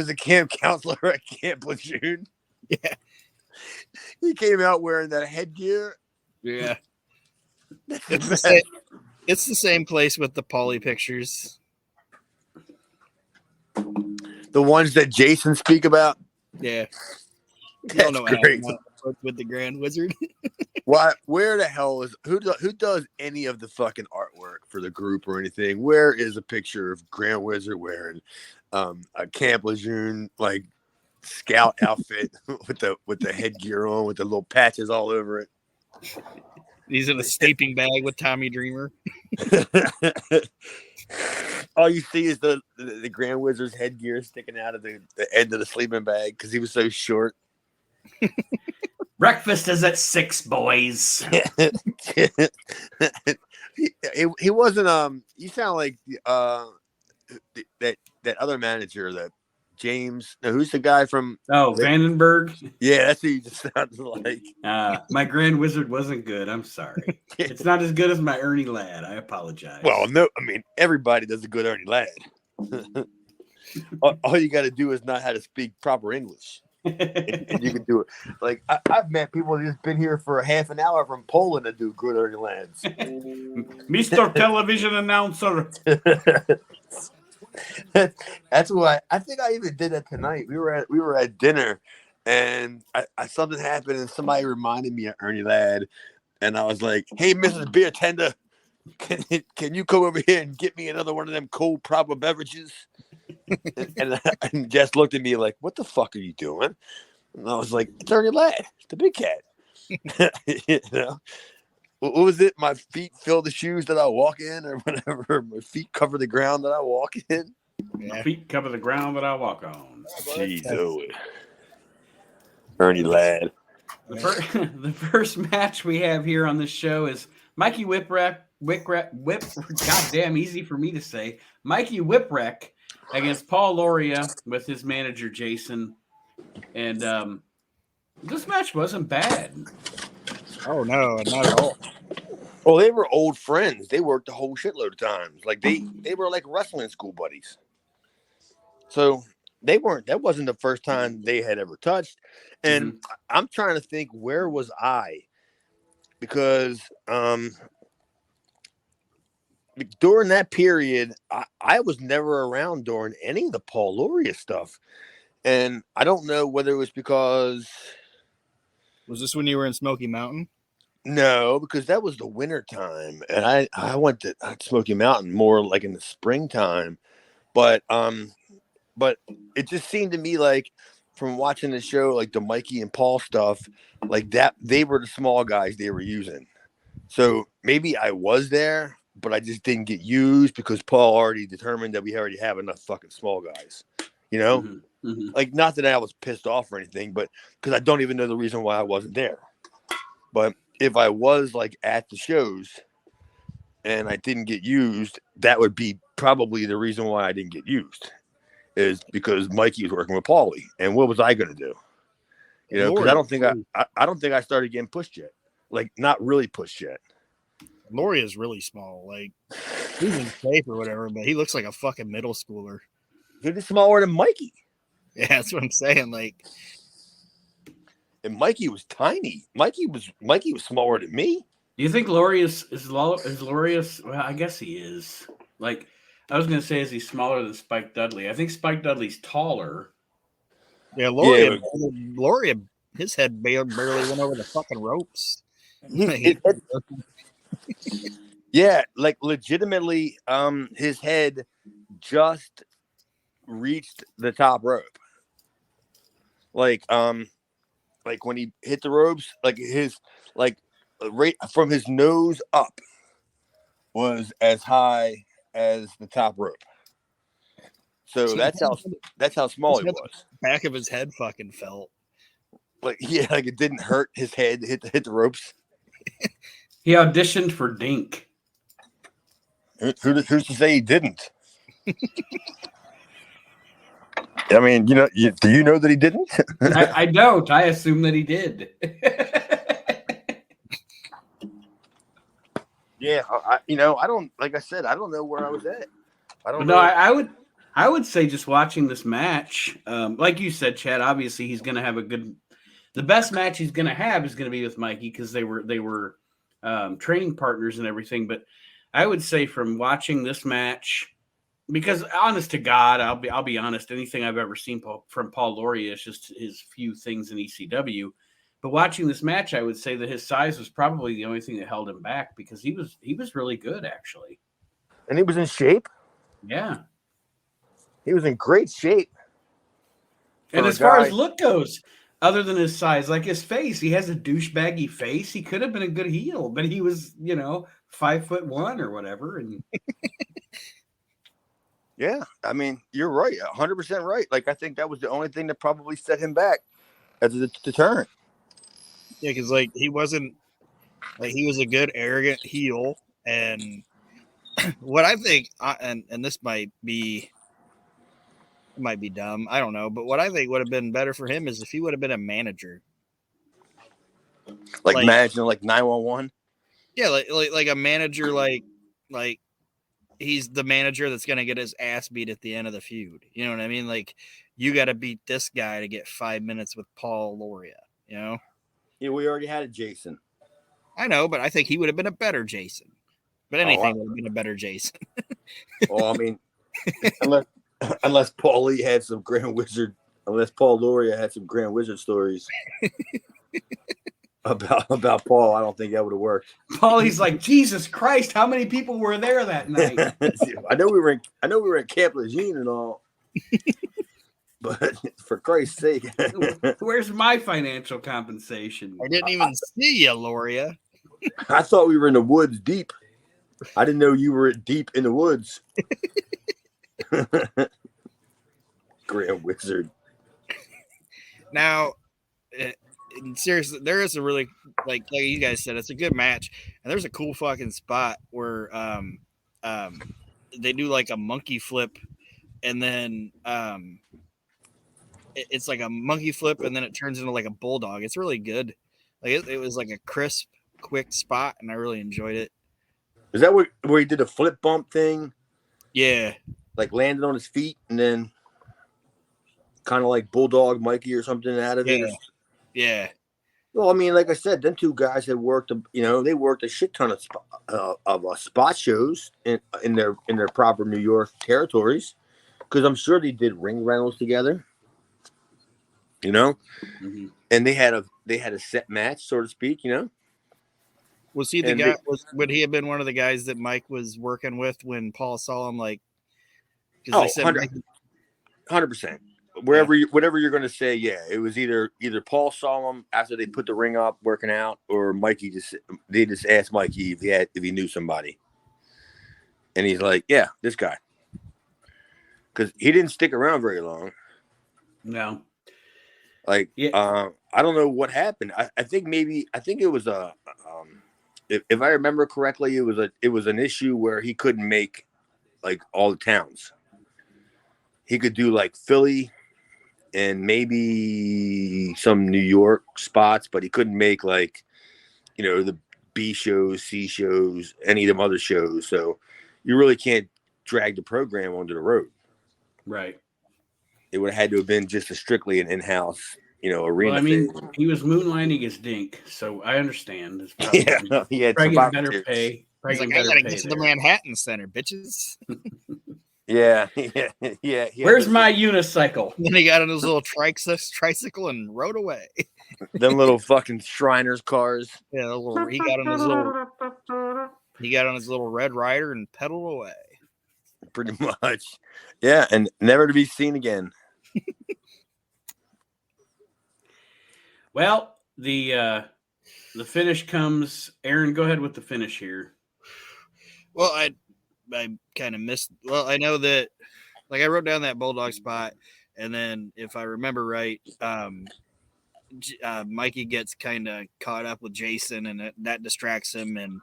a camp counselor at Camp Lejeune. Yeah, he came out wearing that headgear. Yeah, it's the same place with the Pauly pictures, the ones that Jason speak about. Yeah, that's great. With the Grand Wizard. Why? Where the hell is who does any of the fucking artwork for the group or anything? Where is a picture of Grand Wizard wearing a Camp Lejeune like scout outfit with the headgear on, with the little patches all over it? He's in a sleeping bag with Tommy Dreamer. All you see is the Grand Wizard's headgear sticking out of the end of the sleeping bag because he was so short. Breakfast is at 6, boys. He wasn't. You sound like that other manager, that James. No, who's the guy from? Oh, Vandenberg. Yeah, that's who you just sounded like. My Grand Wizard wasn't good. I'm sorry. It's not as good as my Ernie Ladd. I apologize. Well, no, I mean everybody does a good Ernie Ladd. All you got to do is not how to speak proper English, and you can do it. Like I've met people who've just been here for a half an hour from Poland to do good Ernie Ladds. Mr. Television Announcer. That's why I think I even did that tonight. We were at dinner, and something happened, and somebody reminded me of Ernie Ladd, and I was like, "Hey, Mrs. Beer Tender, can you come over here and get me another one of them cold proper beverages?" and Jess looked at me like, "What the fuck are you doing?" And I was like, "It's Ernie Ladd, the big cat." You know, what was it? My feet fill the shoes that I walk in, or whatever. My feet cover the ground that I walk in. My feet cover the ground that I walk on. Jeez, Ernie Ladd. The first match we have here on this show is Mikey Whipwreck. Goddamn easy for me to say. Mikey Whipwreck against Paul Loria with his manager Jason, and this match wasn't bad. Oh no, not at all. Well, they were old friends. They worked a whole shitload of times. Like they were like wrestling school buddies. So they weren't. That wasn't the first time they had ever touched. And I'm trying to think, where was I? Because during that period, I was never around during any of the Paul Loria stuff. And I don't know whether it was because... Was this when you were in Smoky Mountain? No, because that was the winter time. And I went to Smoky Mountain more like in the springtime. But it just seemed to me like, from watching the show, like the Mikey and Paul stuff, like that, they were the small guys they were using. So maybe I was there, but I just didn't get used because Paul already determined that we already have enough fucking small guys, you know? Like, not that I was pissed off or anything, but because I don't even know the reason why I wasn't there. But if I was like at the shows and I didn't get used, that would be probably the reason why I didn't get used, is because Mikey was working with Paulie. And what was I going to do? You know, because I don't think I started getting pushed yet. Like, not really pushed yet. Laurie is really small. Like, he's in shape or whatever, but he looks like a fucking middle schooler. He's just smaller than Mikey. Yeah, that's what I'm saying. Like, and Mikey was tiny. Mikey was smaller than me. Do you think Laurie is Laurie? Well, I guess he is. Like, I was going to say, is he smaller than Spike Dudley? I think Spike Dudley's taller. Yeah, Laurie, his head barely went over the fucking ropes. Yeah, like legitimately, his head just reached the top rope. Like when he hit the ropes, like his right from his nose up was as high as the top rope. So that's how small he was. Back of his head fucking felt. Like, yeah, like it didn't hurt his head to hit the ropes. He auditioned for Dink. Who's to say he didn't? I mean, you know, do you know that he didn't? I don't. I assume that he did. Yeah, I don't. Like I said, I don't know where I was at. I don't know. No, I would say just watching this match, like you said, Chad. Obviously, he's going to have the best match he's going to have is going to be with Mikey because they were training partners and everything. But I would say from watching this match, because honest to God, I'll be honest. Anything I've ever seen from Paul Loria is just his few things in ECW. But watching this match, I would say that his size was probably the only thing that held him back because he was really good actually. And he was in shape. Yeah, he was in great shape. And as far as look goes, other than his size, like his face, he has a douchebaggy face. He could have been a good heel, but he was, 5'1" or whatever. And yeah, I mean, you're right, 100% right. Like I think that was the only thing that probably set him back as a deterrent. Yeah, because like he wasn't like he was a good arrogant heel, and what I think, and this might be dumb, I don't know, but what I think would have been better for him is if he would have been a manager, like imagine like 911. Yeah, like a manager, like he's the manager that's gonna get his ass beat at the end of the feud. You know what I mean? Like you got to beat this guy to get 5 minutes with Paul Loria. You know? Yeah, we already had a Jason. I know, but I think he would have been a better Jason. But anything would have been a better Jason. Well, I mean, unless Paul Lee had some Grand Wizard, unless Paul Loria had some Grand Wizard stories about Paul, I don't think that would have worked. Paulie's like, Jesus Christ, how many people were there that night? I know we were at Camp Lejeune and all, but for Christ's sake, where's my financial compensation? I didn't even see you, Loria. I thought we were in the woods deep. I didn't know you were deep in the woods. Grand Wizard. Now, seriously, there is a really like you guys said, it's a good match, and there's a cool fucking spot where they do like a monkey flip, and then it's like a monkey flip, and then it turns into like a bulldog. It's really good. Like it was like a crisp, quick spot, and I really enjoyed it. Is that where he did a flip bump thing? Yeah, like landed on his feet and then kind of like Bulldog Mikey or something out of it. Yeah. Well, I mean, like I said, them two guys had worked. They worked a shit ton of spot shows in their proper New York territories, because I'm sure they did ring rentals together. Mm-hmm. And they had a set match, so to speak. Was he the guy? Would he have been one of the guys that Mike was working with when Paul saw him? Like, 100%. Whatever you're going to say, yeah, it was either Paul saw him after they put the ring up working out, or Mikey just asked Mikey if he knew somebody, and he's like, yeah, this guy, because he didn't stick around very long. No, like I don't know what happened. I think it was if I remember correctly, it was an issue where he couldn't make like all the towns. He could do like Philly and maybe some New York spots, but he couldn't make like, the B shows, C shows, any of them other shows. So you really can't drag the program onto the road. Right. It would have had to have been just strictly an in-house, arena. Well, I mean, he was moonlighting his dink, so I understand. It's he had probably getting better pay. He's like, I gotta get to the Manhattan Center, bitches. Yeah. Where's my unicycle? Then he got on his little tricycle and rode away. Them little fucking Shriners cars. Yeah, he got on his little Red Rider and pedaled away. Pretty much. Yeah, and never to be seen again. Well, the finish comes. Aaron, go ahead with the finish here. Well, I kind of missed. Well, I know that, like, I wrote down that Bulldog spot, and then if I remember right, Mikey gets kind of caught up with Jason, and that distracts him. And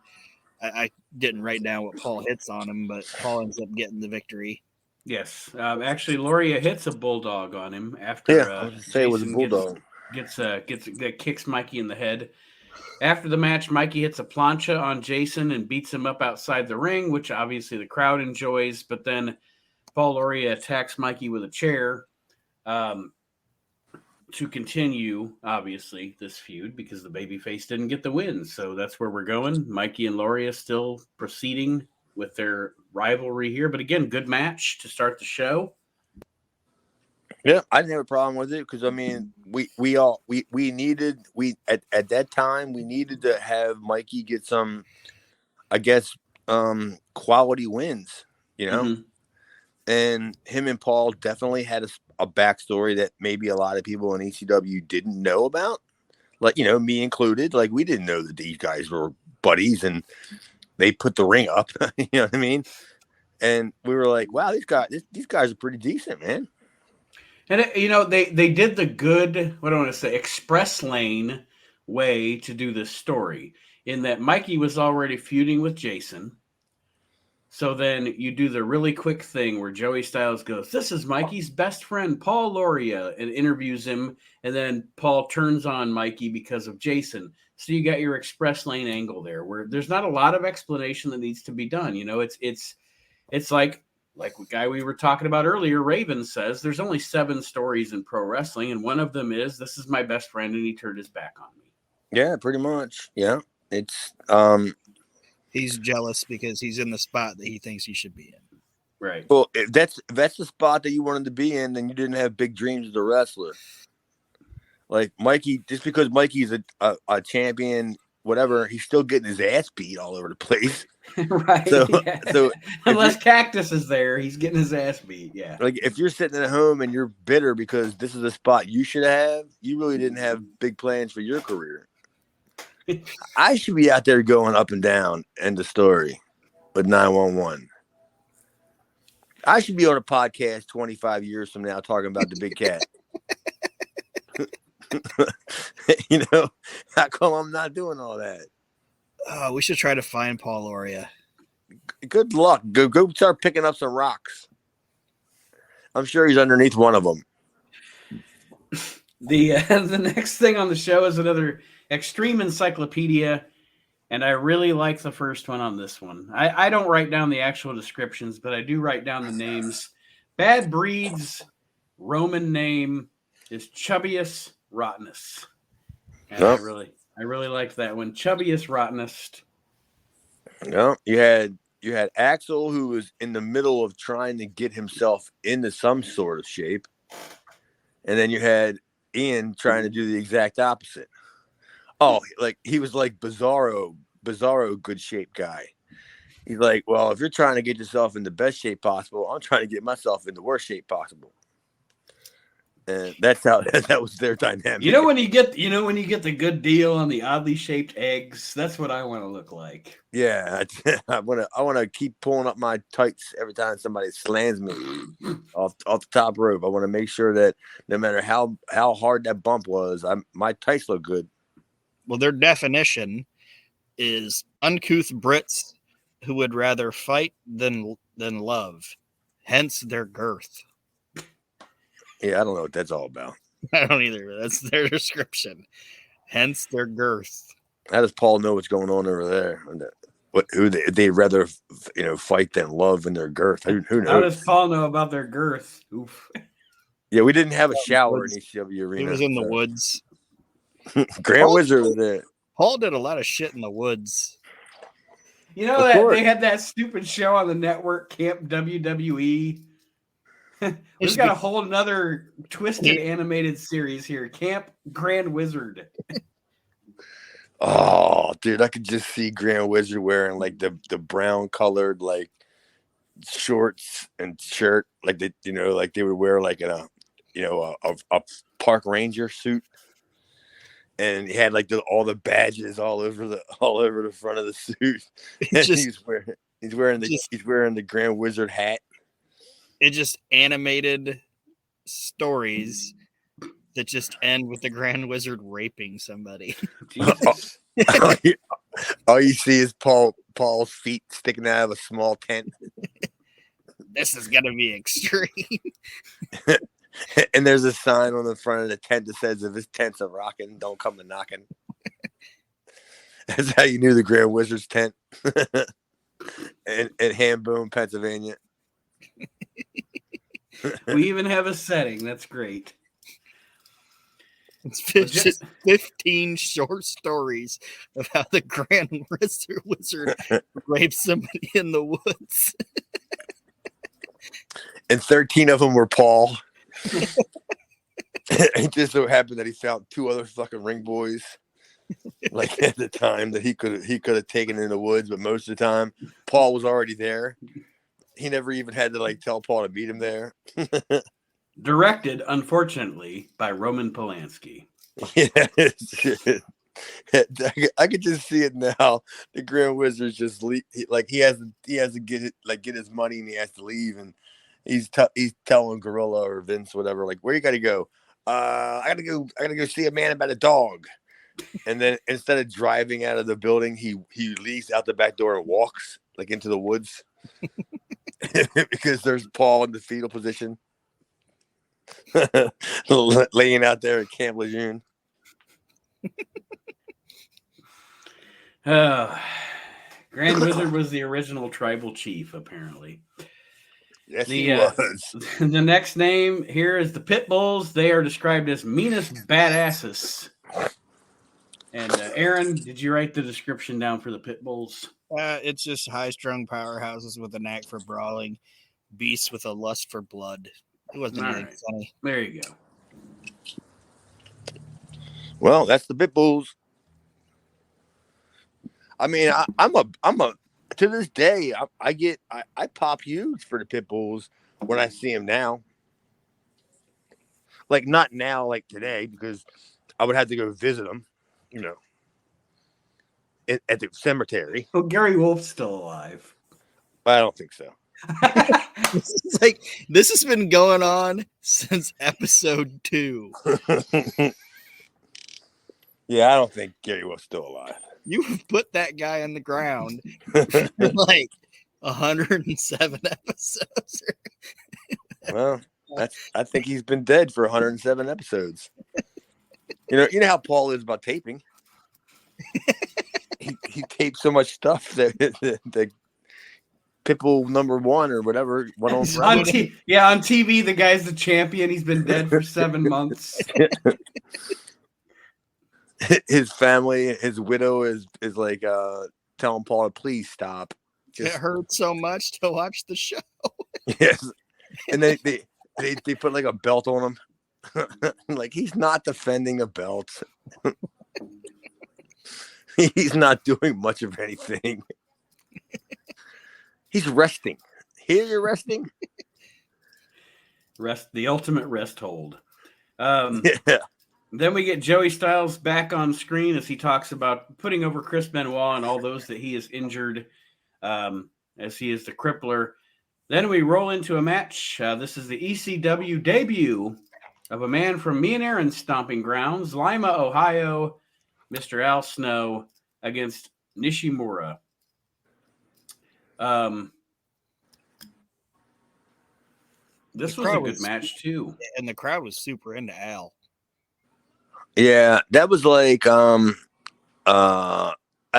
I didn't write down what Paul hits on him, but Paul ends up getting the victory. Yes, actually, Loria hits a Bulldog on him after. I was say it was a Bulldog. Kicks Mikey in the head. After the match, Mikey hits a plancha on Jason and beats him up outside the ring, which obviously the crowd enjoys. But then Paul Loria attacks Mikey with a chair to continue, obviously, this feud because the babyface didn't get the win. So that's where we're going. Mikey and Loria still proceeding with their rivalry here. But again, good match to start the show. Yeah, I didn't have a problem with it because I mean, we needed at that time we needed to have Mikey get some, I guess, quality wins, Mm-hmm. And him and Paul definitely had a backstory that maybe a lot of people in ECW didn't know about, like me included. Like we didn't know that these guys were buddies and they put the ring up, you know what I mean? And we were like, wow, these guys are pretty decent, man. And, they did the good, what do I want to say, express lane way to do this story in that Mikey was already feuding with Jason. So then you do the really quick thing where Joey Styles goes, "This is Mikey's best friend, Paul Loria," and interviews him. And then Paul turns on Mikey because of Jason. So you got your express lane angle there where there's not a lot of explanation that needs to be done. You know, it's like the guy we were talking about earlier, Raven says, there's only 7 stories in pro wrestling. And one of them is, this is my best friend and he turned his back on me. Yeah, pretty much. Yeah. It's, He's jealous because he's in the spot that he thinks he should be in. Right. well, if that's the spot that you wanted to be in, then you didn't have big dreams as a wrestler. Like Mikey, just because Mikey's a champion, whatever, he's still getting his ass beat all over the place. Right. So, Yeah. so Unless Cactus is there, he's getting his ass beat. Yeah. like if you're sitting at home and you're bitter because this is a spot you should have, you really didn't have big plans for your career. I should be out there going up and down. End of story. With 911. I should be on a podcast 25 years from now talking about the big cat. You know, how come I'm not doing all that? We should try to find Paul Loria. Good luck. Go start picking up some rocks. I'm sure he's underneath one of them. The next thing on the show is another extreme encyclopedia, and I really like the first one on this one. I don't write down the actual descriptions, but I do write down the names. Bad Breed's Roman name is Chubbiest Rottenest. And Yep. I really liked that one. Chubbiest Rottenest. No, you had Axel, who was in the middle of trying to get himself into some sort of shape, and then you had Ian trying to do the exact opposite. Oh, like he was like Bizarro good shape guy. He's like, well, if you're trying to get yourself in the best shape possible, I'm trying to get myself in the worst shape possible. And that's how that was their dynamic. You know when you get the good deal on the oddly shaped eggs, that's what I want to look like. Yeah, I want to keep pulling up my tights every time somebody slams me off the top rope. I want to make sure that no matter how hard that bump was, my tights look good. Well, their definition is uncouth Brits who would rather fight than love, hence their girth. Yeah, I don't know what that's all about. I don't either. That's their description. Hence their girth. How does Paul know what's going on over there? Who they'd rather fight than love in their girth? Who knows? How does Paul know about their girth? Oof. Yeah, we didn't have a shower in ECW arena. He was in the woods. Grand Wizard was there. Paul did a lot of shit in the woods. You know that they had that stupid show on the network, Camp WWE. We've got a whole another twisted animated series here, Camp Grand Wizard. Oh, dude, I could just see Grand Wizard wearing like the brown colored like shorts and shirt, like they would wear like a park ranger suit, and he had like all the badges all over the front of the suit. And he's wearing the Grand Wizard hat. It just animated stories that just end with the Grand Wizard raping somebody. All you see is Paul's feet sticking out of a small tent. This is gonna be extreme. And there's a sign on the front of the tent that says, "If this tent's a rockin', don't come to knocking." That's how you knew the Grand Wizard's tent. in Hamboom, Pennsylvania. We even have a setting. That's great. It's just 15 short stories of how the Grand Wizard raped somebody in the woods. And 13 of them were Paul. It just so happened that he found 2 other fucking ring boys, like at the time that he could have taken in the woods, but most of the time Paul was already there. He never even had to like tell Paul to meet him there. Directed, unfortunately, by Roman Polanski. Yeah, I could just see it now. The Grand Wizard's just he has to get his money, and he has to leave, and he's telling Gorilla or Vince, whatever, like, where you got to go? I gotta go see a man about a dog. And then instead of driving out of the building, he leaves out the back door and walks like into the woods. because there's Paul in the fetal position, laying out there at Camp Lejeune. Grand Wizard was the original tribal chief, apparently. Yes, he was. The next name here is the Pit Bulls. They are described as meanest badasses. And Aaron, did you write the description down for the Pit Bulls? It's just high-strung powerhouses with a knack for brawling, beasts with a lust for blood. It wasn't anything funny. There you go. Well, that's the Pit Bulls. I mean, I'm a to this day, I pop huge for the Pit Bulls when I see them now. Like, not now, like today, because I would have to go visit them, you know, at the cemetery. Well, Gary Wolf's still alive. I don't think so. This has been going on since episode 2. Yeah, I don't think Gary Wolf's still alive. You put that guy on the ground for like 107 episodes. Well, I think he's been dead for 107 episodes. You know how Paul is about taping. He taped so much stuff that the Pitbull #1 or whatever went on. On TV, the guy's the champion. He's been dead for 7 months. His family, his widow is like telling Paul to please stop. It hurts so much to watch the show. Yes, and they put like a belt on him. Like, he's not defending a belt. He's not doing much of anything. He's resting. Here you're resting. Rest, the ultimate rest hold. Yeah. Then we get Joey Styles back on screen as he talks about putting over Chris Benoit and all those that he has injured, as he is the crippler. Then we roll into a match. This is the ECW debut of a man from me and Aaron's stomping grounds, Lima, Ohio, Mr. Al Snow, against Nishimura. This was a good match too. And the crowd was super into Al. Yeah, that was like I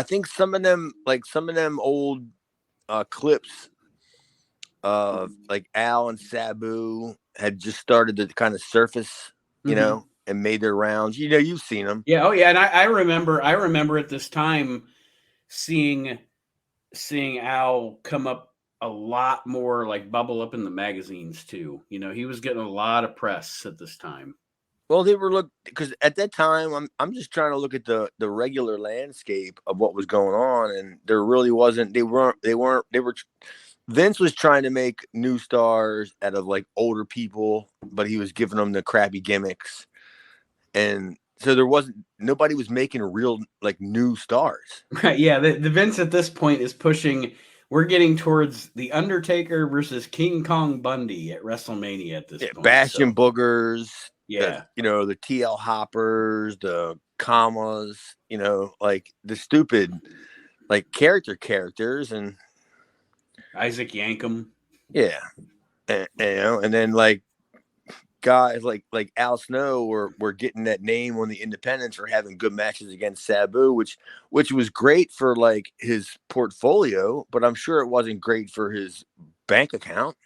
think some of them old clips of like Al and Sabu had just started to kind of surface, you know, and made their rounds. You know, you've seen them. Yeah, oh yeah, and I remember at this time seeing Al come up a lot more, like bubble up in the magazines too. You know, he was getting a lot of press at this time. Well, they were because at that time, I'm just trying to look at the regular landscape of what was going on, and there really wasn't. Vince was trying to make new stars out of like older people, but he was giving them the crappy gimmicks, and so nobody was making real like new stars. Right? Yeah, the Vince at this point is pushing. We're getting towards the Undertaker versus King Kong Bundy at WrestleMania at this point. Bastion Boogers. Yeah, the TL Hoppers, the commas, like the stupid, like characters, and Isaac Yankem. Yeah, and then like guys like Al Snow were getting that name on the independents for having good matches against Sabu, which was great for like his portfolio, but I'm sure it wasn't great for his bank account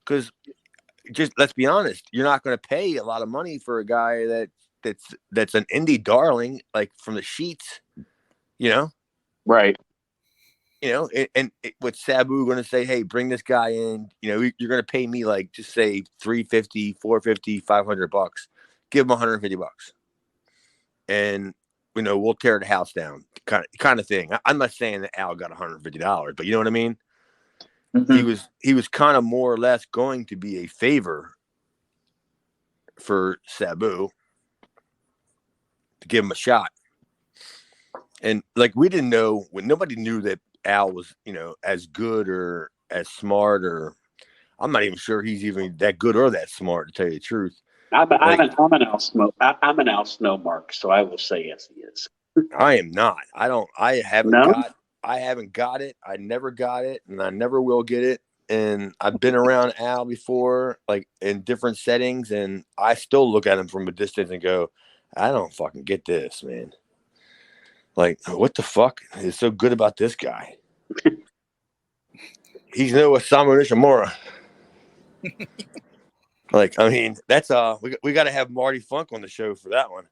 because. Just let's be honest, you're not going to pay a lot of money for a guy that's an indie darling, like from the sheets, right? With Sabu going to say, hey, bring this guy in, you're going to pay me like just say $350, $450, $500, give him $150, and we'll tear the house down, kind of thing. I'm not saying that Al got $150, but you know what I mean. Mm-hmm. He was kind of more or less going to be a favor for Sabu to give him a shot. And like we didn't know when nobody knew that Al was, as good or as smart, or I'm not even sure he's even that good or that smart, to tell you the truth. I'm an Al Snow mark, so I will say yes, he is. I am not. I haven't got I haven't got it. I never got it, and I never will get it. And I've been around Al before, like in different settings, and I still look at him from a distance and go, I don't fucking get this, man. Like, what the fuck is so good about this guy? He's no Osamu Nishimura. Like, I mean, that's we got to have Marty Funk on the show for that one.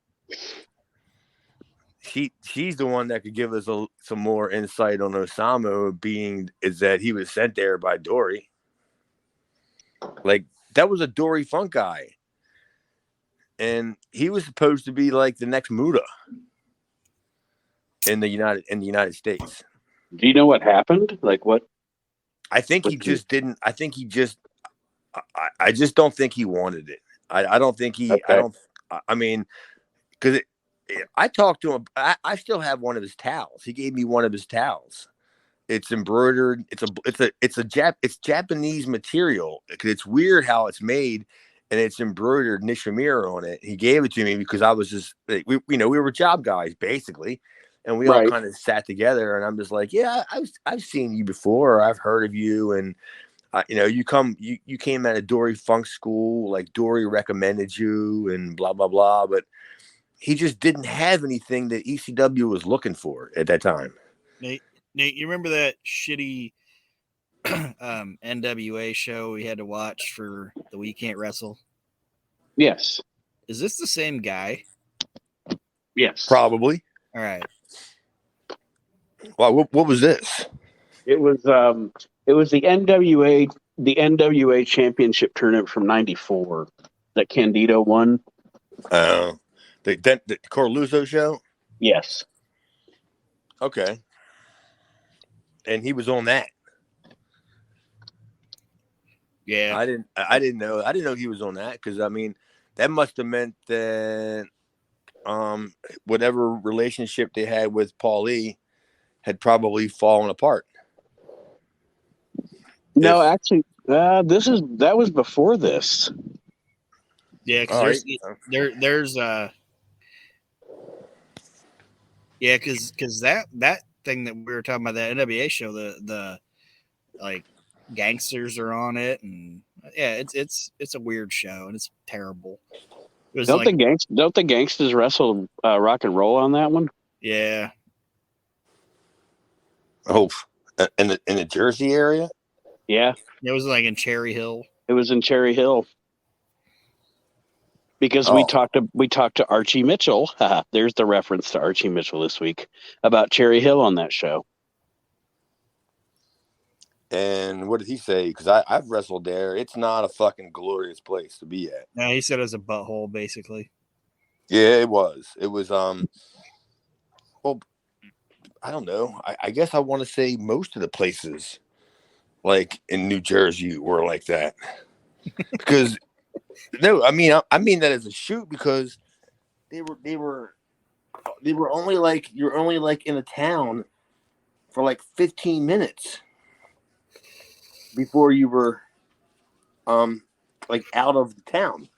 She's the one that could give us some more insight on Osamu, being is that he was sent there by Dory. Like, that was a Dory Funk guy, and he was supposed to be like the next Muda in the United States. Do you know what happened? Like what? I think he just didn't. I think he just. I just don't think he wanted it. I don't think he. Okay. I don't. I mean, because I talked to him. I still have one of his towels. He gave me one of his towels. It's embroidered. It's Japanese material. It's weird how it's made, and it's embroidered Nishimura on it. He gave it to me because I was just we were job guys basically, and we all kind of sat together. And I'm just like, yeah, I've seen you before. Or I've heard of you, and you came out of Dory Funk school. Like Dory recommended you, and blah blah blah. But he just didn't have anything that ECW was looking for at that time. Nate, you remember that shitty NWA show we had to watch for the We Can't Wrestle? Yes. Is this the same guy? Yes. Probably. All right. Well, what was this? It was the NWA championship tournament from '94 that Candido won. The Corluzzo show? Yes. Okay. And he was on that. Yeah. I didn't know he was on that, because I mean that must have meant that whatever relationship they had with Paulie had probably fallen apart. No, actually, that was before this. Yeah, because there's because that thing that we were talking about, that NWA show, the like gangsters are on it, and yeah, it's a weird show and it's terrible. It was don't the gangsters wrestle rock and roll on that one? Yeah. Oh, in the Jersey area? Yeah. It was like in Cherry Hill. It was in Cherry Hill. Because we talked to Archie Mitchell. There's the reference to Archie Mitchell this week about Cherry Hill on that show. And what did he say? Because I've wrestled there. It's not a fucking glorious place to be at. No, he said it was a butthole, basically. Yeah, it was. It was well, I don't know. I guess I want to say most of the places like in New Jersey were like that. Because no, I mean that as a shoot, because they were only like, you're only like in a town for like 15 minutes before you were like out of the town.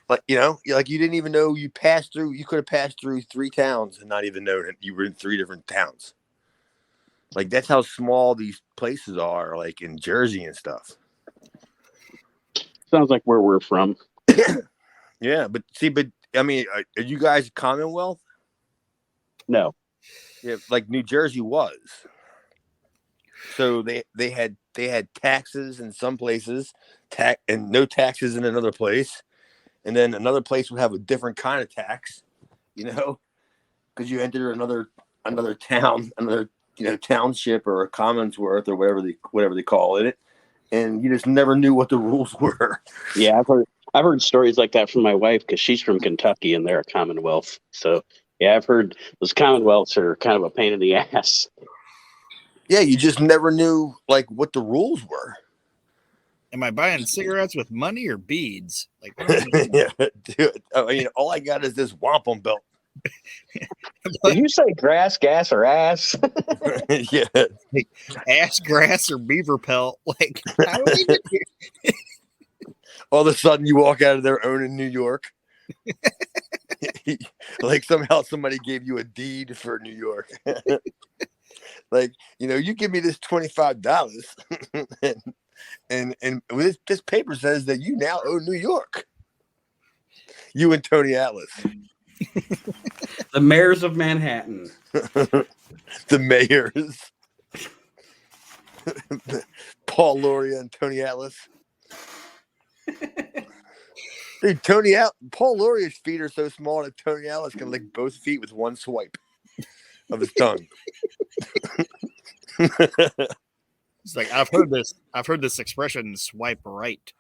Like, like you didn't even know you passed through. You could have passed through 3 towns and not even know that you were in 3 different towns. Like, that's how small these places are, like in Jersey and stuff. Sounds like where we're from. Yeah, but I mean, are you guys Commonwealth? No. Yeah, like New Jersey was. So they had taxes in some places, and no taxes in another place. And then another place would have a different kind of tax, because you enter another town, another township or a Commonsworth or whatever they call it, and you just never knew what the rules were. Yeah, I've heard stories like that from my wife, because she's from Kentucky and they're a Commonwealth. So yeah, I've heard those Commonwealths are kind of a pain in the ass. Yeah, you just never knew like what the rules were. Am I buying cigarettes with money or beads? Like, yeah, dude. I mean, all I got is this wampum belt. Did you say grass, gas, or ass? Yeah, like, ass, grass, or beaver pelt. Like, how do they get here? All of a sudden, you walk out of their own in New York. Like somehow somebody gave you a deed for New York. Like, you give me this $25, and this paper says that you now own New York. You and Tony Atlas, The mayors of Manhattan. the mayors, Paul Loria and Tony Atlas. Dude, Paul Loria's feet are so small that Tony Atlas can lick both feet with one swipe of his tongue. It's like, I've heard this expression, swipe right.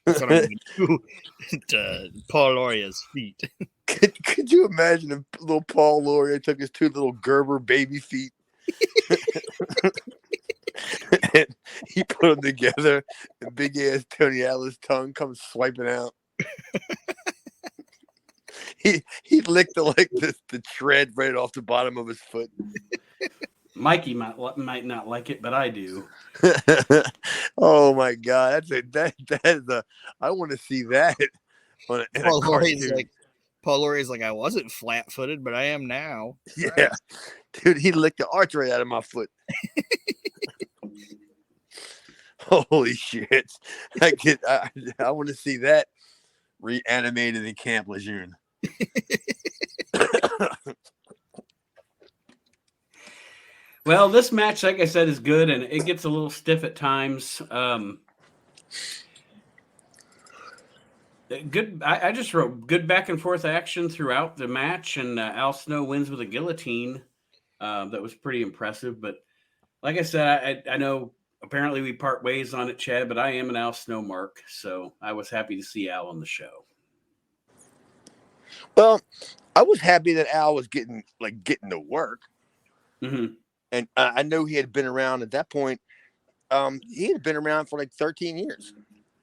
That's what I'm going to do to Paul Loria's feet. Could you imagine if little Paul Loria took his two little Gerber baby feet and he put them together, and big ass Tony Atlas tongue comes swiping out. He licked the tread right off the bottom of his foot. Mikey might not like it, but I do. Oh my god, I want to see that on a cartoon. Paul Laurie's like, I wasn't flat-footed, but I am now. Yeah, right. Dude, he licked the arch right out of my foot. Holy shit! I want to see that reanimated in Camp Lejeune. Well, this match, like I said, is good, and it gets a little stiff at times. Good. I just wrote good back and forth action throughout the match, and Al Snow wins with a guillotine. That was pretty impressive. But like I said, I know apparently we part ways on it, Chad, but I am an Al Snow mark, so I was happy to see Al on the show. Well, I was happy that Al was getting to work. Mm-hmm. And I know he had been around at that point. He had been around for 13 years.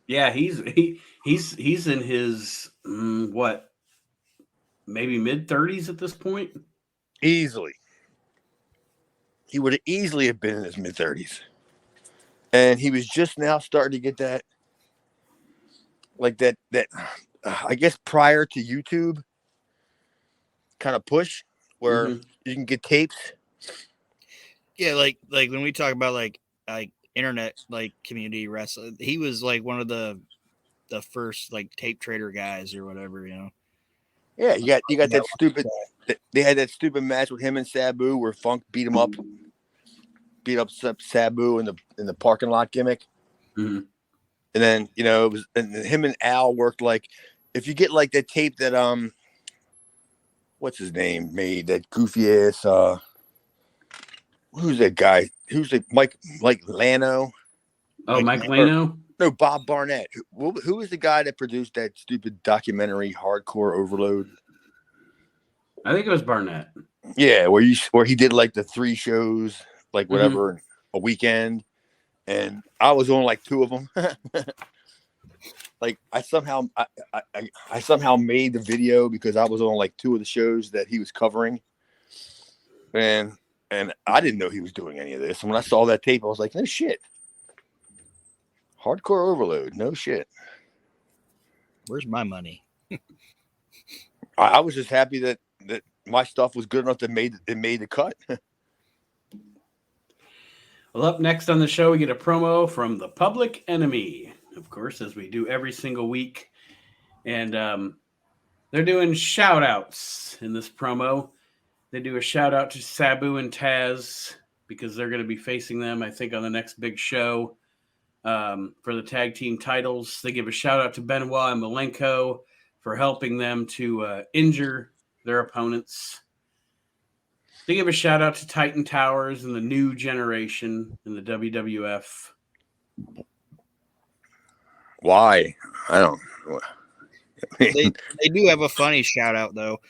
Yeah, he's in his maybe mid-30s at this point. Easily, he would have easily have been in his mid-30s, and he was just now starting to get that, I guess prior to YouTube, kind of push where you can get tapes. Yeah, like when we talk about like internet community wrestling, he was one of the first tape trader guys or whatever, Yeah, you got that stupid. They had that stupid match with him and Sabu where Funk beat up Sabu in the parking lot gimmick. Mm-hmm. And then it was, and him and Al worked if you get that tape that what's his name made, that goofy ass who's that guy? Who's the Mike Lano? Oh, Mike Lano? No, Bob Barnett. Who was the guy that produced that stupid documentary Hardcore Overload? I think it was Barnett. Yeah, where he did the 3 shows, whatever, a weekend, and I was on 2 of them. I somehow made the video because I was on 2 of the shows that he was covering, and I didn't know he was doing any of this. And when I saw that tape, I was like, no shit. Hardcore Overload, no shit. Where's my money? I was just happy that my stuff was good enough that it made the cut. Well, up next on the show, we get a promo from the Public Enemy, of course, as we do every single week. And they're doing shout-outs in this promo. They do a shout-out to Sabu and Taz because they're going to be facing them, I think, on the next big show for the tag team titles. They give a shout-out to Benoit and Malenko for helping them to injure their opponents. They give a shout-out to Titan Towers and the new generation in the WWF. Why? I don't. They do have a funny shout-out, though,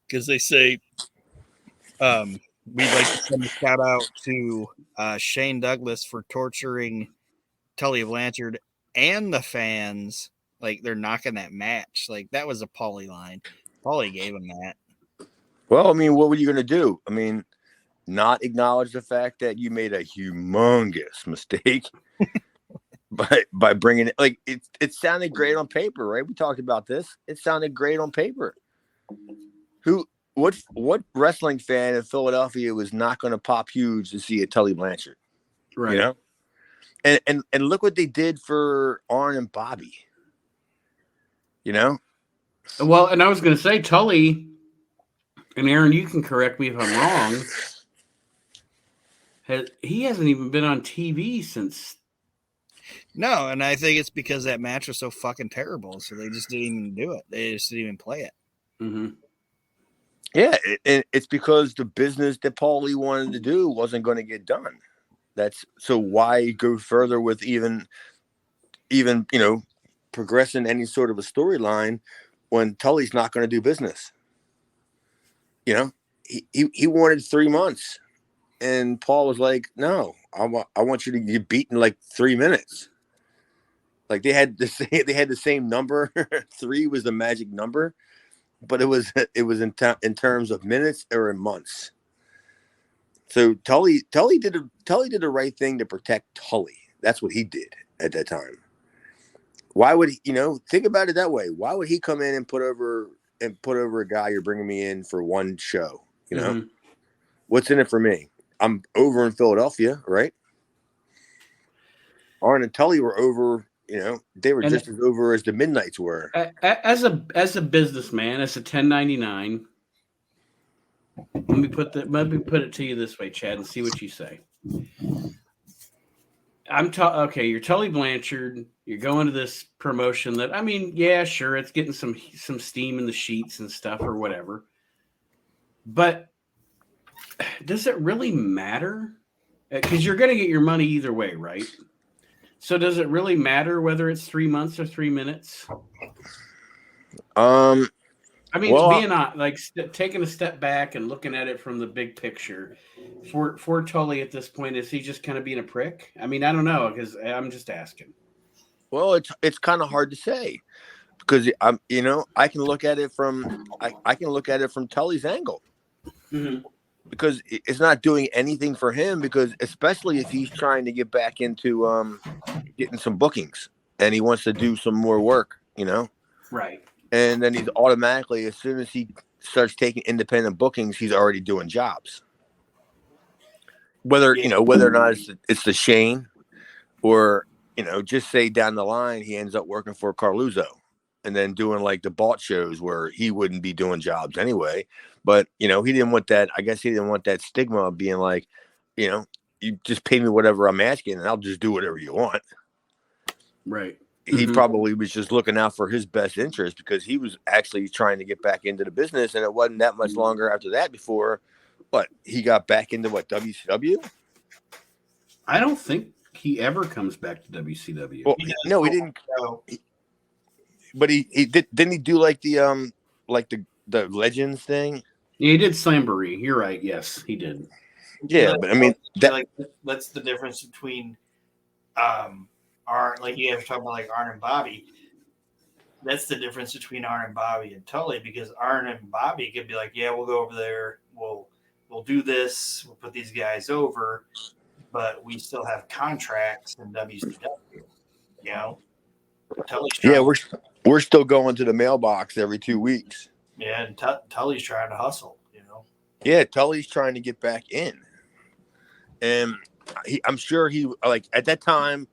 because they say, we'd like to send a shout-out to Shane Douglas for torturing Tully Blanchard and the fans. They're knocking that match. That was a Paulie line. Paulie gave him that. Well, I mean, what were you going to do? I mean, not acknowledge the fact that you made a humongous mistake by bringing it. It sounded great on paper, right? We talked about this. It sounded great on paper. what wrestling fan in Philadelphia was not going to pop huge to see a Tully Blanchard? Right. You know, and look what they did for Arn and Bobby. You know, Well, and I was going to say Tully, and Aaron, you can correct me if I'm wrong. He hasn't even been on TV since. No, and I think it's because that match was so fucking terrible, so they just didn't even do it. They just didn't even play it. Mm-hmm. yeah, it's because the business that Paulie wanted to do wasn't going to get done. That's so why go further with even progressing any sort of a storyline when Tully's not going to do business. You know, he wanted 3 months, and Paul was like, "No, I want you to get beaten like 3 minutes." Like they had the same number. 3 was the magic number, but it was in terms of minutes or in months. So Tully did the right thing to protect Tully. That's what he did at that time. Why would think about it that way? Why would he come in and put over a guy you're bringing me in for one show? Mm-hmm. What's in it for me? I'm over in Philadelphia, right? Arn and Tully were over. They were just as over as the Midnights were. As a businessman, as a 1099, let me put it to you this way, Chad, and see what you say. Okay. You're Tully Blanchard. You're going to this promotion that, I mean, yeah, sure, it's getting some steam in the sheets and stuff or whatever. But does it really matter? Because you're going to get your money either way, right? So does it really matter whether it's 3 months or 3 minutes? I mean, taking a step back and looking at it from the big picture, for Tully at this point, is he just kind of being a prick? I mean, I don't know, because I'm just asking. Well, it's kind of hard to say because I can look at it from Tully's angle. Mm-hmm. Because it's not doing anything for him, because especially if he's trying to get back into getting some bookings and he wants to do some more work, Right. And then he's automatically, as soon as he starts taking independent bookings, he's already doing jobs. Whether or not it's the Shane, or just say down the line he ends up working for Carluzzo and then doing like the bought shows where he wouldn't be doing jobs anyway. But, he didn't want that. I guess he didn't want that stigma of being like, you just pay me whatever I'm asking and I'll just do whatever you want. Right. He probably was just looking out for his best interest, because he was actually trying to get back into the business. And it wasn't that much longer after that before, he got back into WCW? I don't think he ever comes back to WCW. Well, no, he didn't. But he did. Didn't he do like the Legends thing? Yeah, he did Slamboree. You're right. Yes, he did. Yeah, but I mean, that's the difference between like you have to talk about like Arn and Bobby. That's the difference between Arn and Bobby and Tully, because Arn and Bobby could be like, yeah, we'll go over there, we'll do this, we'll put these guys over, but we still have contracts in WCW. We're still going to the mailbox every 2 weeks. Yeah, and Tully's trying to hustle. Yeah, Tully's trying to get back in, and I'm sure he at that time.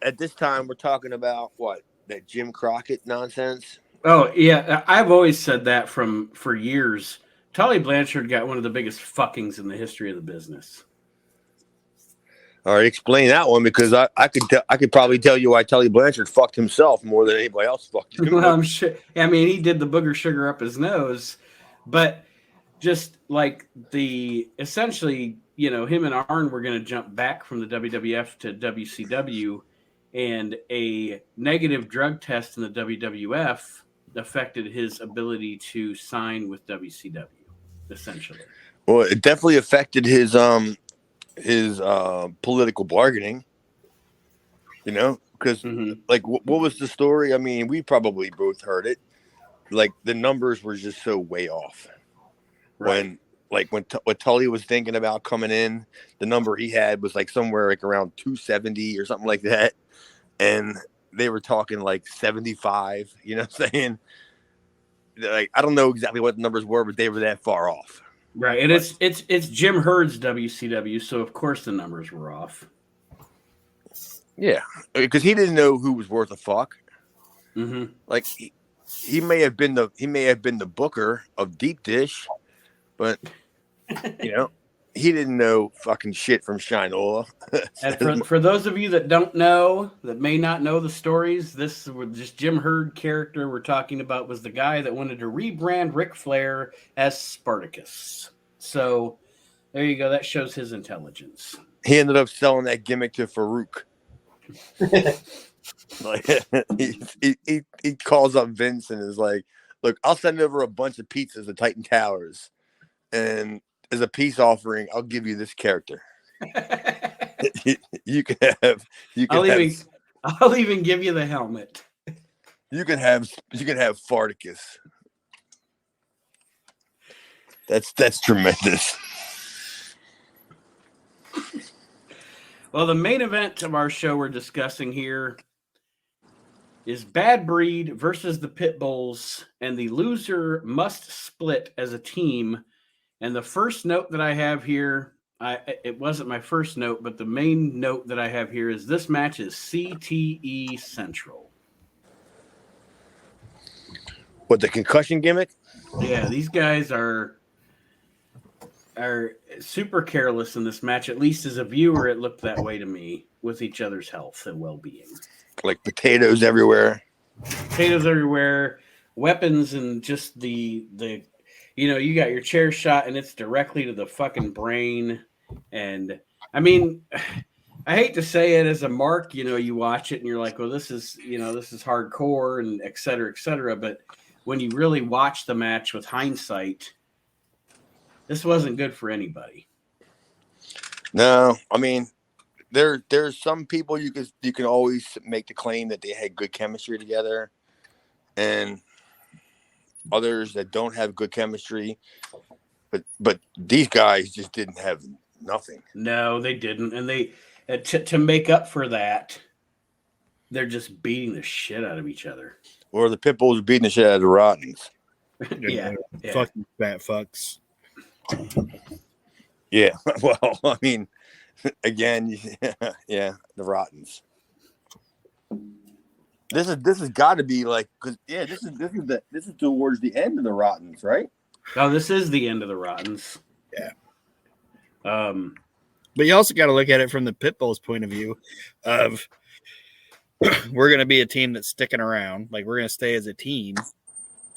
At this time, we're talking about that Jim Crockett nonsense. Oh yeah, I've always said that for years. Tully Blanchard got one of the biggest fuckings in the history of the business. All right, explain that one, because I could probably tell you why Tully Blanchard fucked himself more than anybody else fucked him. Well, I'm sure. I mean, he did the booger sugar up his nose, but just like essentially, him and Arn were going to jump back from the WWF to WCW, and a negative drug test in the WWF affected his ability to sign with WCW, essentially. Well, it definitely affected his political bargaining, because what was the story? I mean, we probably both heard it. Like, the numbers were just so way off. Right. When Tully was thinking about coming in, the number he had was like somewhere like around 270 or something like that. And they were talking like 75, you know what I'm saying? like I don't know exactly what the numbers were, but they were that far off. Right, and it's Jim Herd's WCW, so of course the numbers were off. Yeah, because he didn't know who was worth a fuck. Mm-hmm. Like he may have been the booker of Deep Dish, but you know he didn't know fucking shit from Shinola. And for those of you that don't know, that may not know the stories, this was just Jim Herd character we're talking about was the guy that wanted to rebrand Ric Flair as Spartacus. So there you go. That shows his intelligence. He ended up selling that gimmick to Farouk. Like he calls up Vince and is like, "Look, I'll send over a bunch of pizzas to Titan Towers, and as a peace offering, I'll give you this character. You can have. I'll even give you the helmet. You can have Farticus. That's tremendous." Well, the main event of our show we're discussing here is Bad Breed versus the Pitbulls, and the loser must split as a team. And the first note that I have here, it wasn't my first note, but the main note that I have here is this match is CTE Central. What, the concussion gimmick? Yeah, these guys are super careless in this match. At least as a viewer, it looked that way to me, with each other's health and well-being. Like potatoes everywhere. Weapons, and just the you got your chair shot and it's directly to the fucking brain. And I mean, I hate to say it as a mark, you watch it and you're like, well, this is hardcore and et cetera, but when you really watch the match with hindsight, this wasn't good for anybody. No, I mean, there's some people you can always make the claim that they had good chemistry together, and others that don't have good chemistry. But these guys just didn't have nothing. No, they didn't, and they to make up for that, they're just beating the shit out of each other. Or the Pitbulls beating the shit out of the Rottens. Yeah. Fucking fat fucks. Yeah, well, I mean, again, yeah, the Rottens. This has got to be like, because this is towards the end of the Rottens, right? Oh, this is the end of the Rottens. Yeah. But you also got to look at it from the Pitbull's point of view of we're going to be a team that's sticking around. Like, we're going to stay as a team.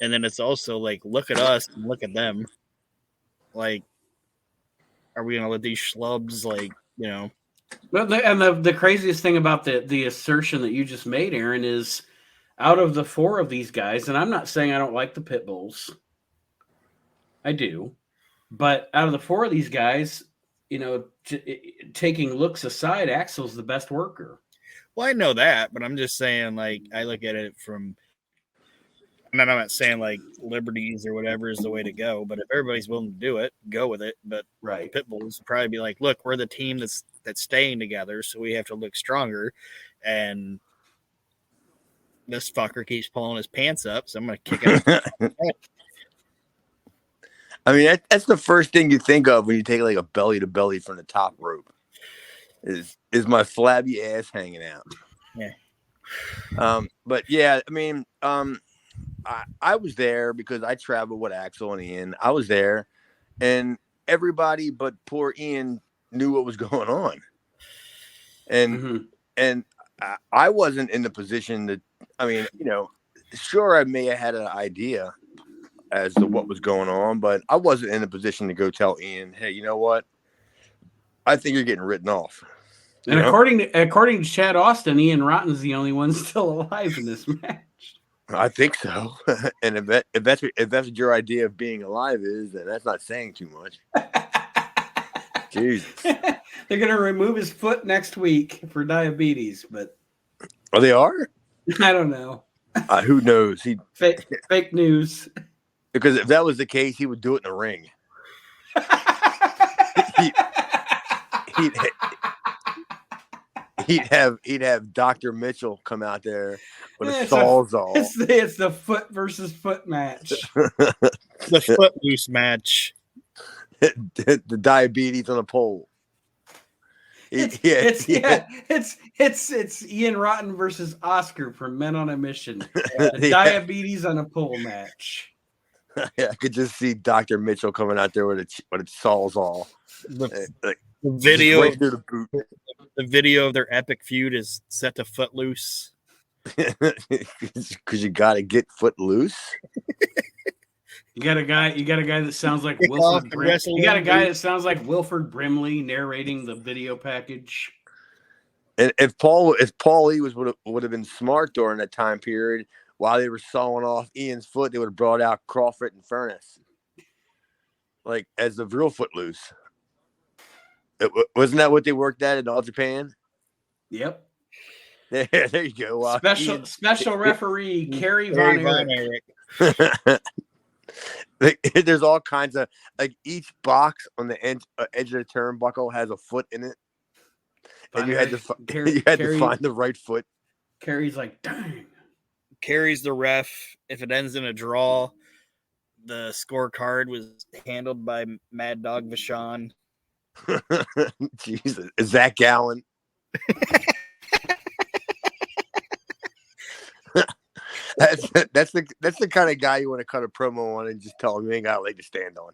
And then it's also like, look at us and look at them. Like, are we going to let these schlubs, Well, the craziest thing about the assertion that you just made, Aaron, is out of the four of these guys, and I'm not saying I don't like the Pitbulls. I do. But out of the four of these guys, taking looks aside, Axel's the best worker. Well, I know that, but I'm just saying, like, I look at it from, and I'm not saying like liberties or whatever is the way to go, but if everybody's willing to do it, go with it. But right, Pitbulls would probably be like, look, we're the team that's staying together, so we have to look stronger. And this fucker keeps pulling his pants up, so I'm gonna kick him. I mean, that's the first thing you think of when you take like a belly to belly from the top rope. Is my flabby ass hanging out? Yeah. But yeah, I mean, I was there because I traveled with Axel and Ian. I was there, and everybody but poor Ian knew what was going on. And I wasn't in the position that, I mean, sure, I may have had an idea as to what was going on, but I wasn't in a position to go tell Ian, hey, you know what? I think you're getting written off. And according to Chad Austin, Ian Rotten's the only one still alive in this match. I think so. And if that's what your idea of being alive is, then that's not saying too much. Jesus. They're gonna remove his foot next week for diabetes, but they are? I don't know. Who knows? Fake news. Because if that was the case, he would do it in the ring. he'd have Dr. Mitchell come out there with a It's sawzall. It's the foot versus foot match. The footloose match. The diabetes on a pole. It's Ian Rotten versus Oscar from Men on a Mission. The diabetes on a pole match. Yeah, I could just see Dr. Mitchell coming out there with a sawzall. The Like, video, right through the boot. the video of their epic feud is set to Footloose. Because you got to get foot loose. You got a guy that sounds like Kickoff Wilford and Brim- wrestling You got a guy boot. that sounds like Wilford Brimley narrating the video package. And if Paul E would have been smart during that time period, while they were sawing off Ian's foot, they would have brought out Crawford and Furnace, like as the real Footloose. Wasn't that what they worked at in All Japan? Yep. There you go. Special referee Kerry Von Erich. There's all kinds of, like, each box on the edge of the turnbuckle has a foot in it, and you had to find the right foot. Kerry's like, dang. Carries the ref. If it ends in a draw, the scorecard was handled by Mad Dog Vachon. Jesus, Zach Gallen. That's the kind of guy you want to cut a promo on and just tell him you ain't got a leg to stand on.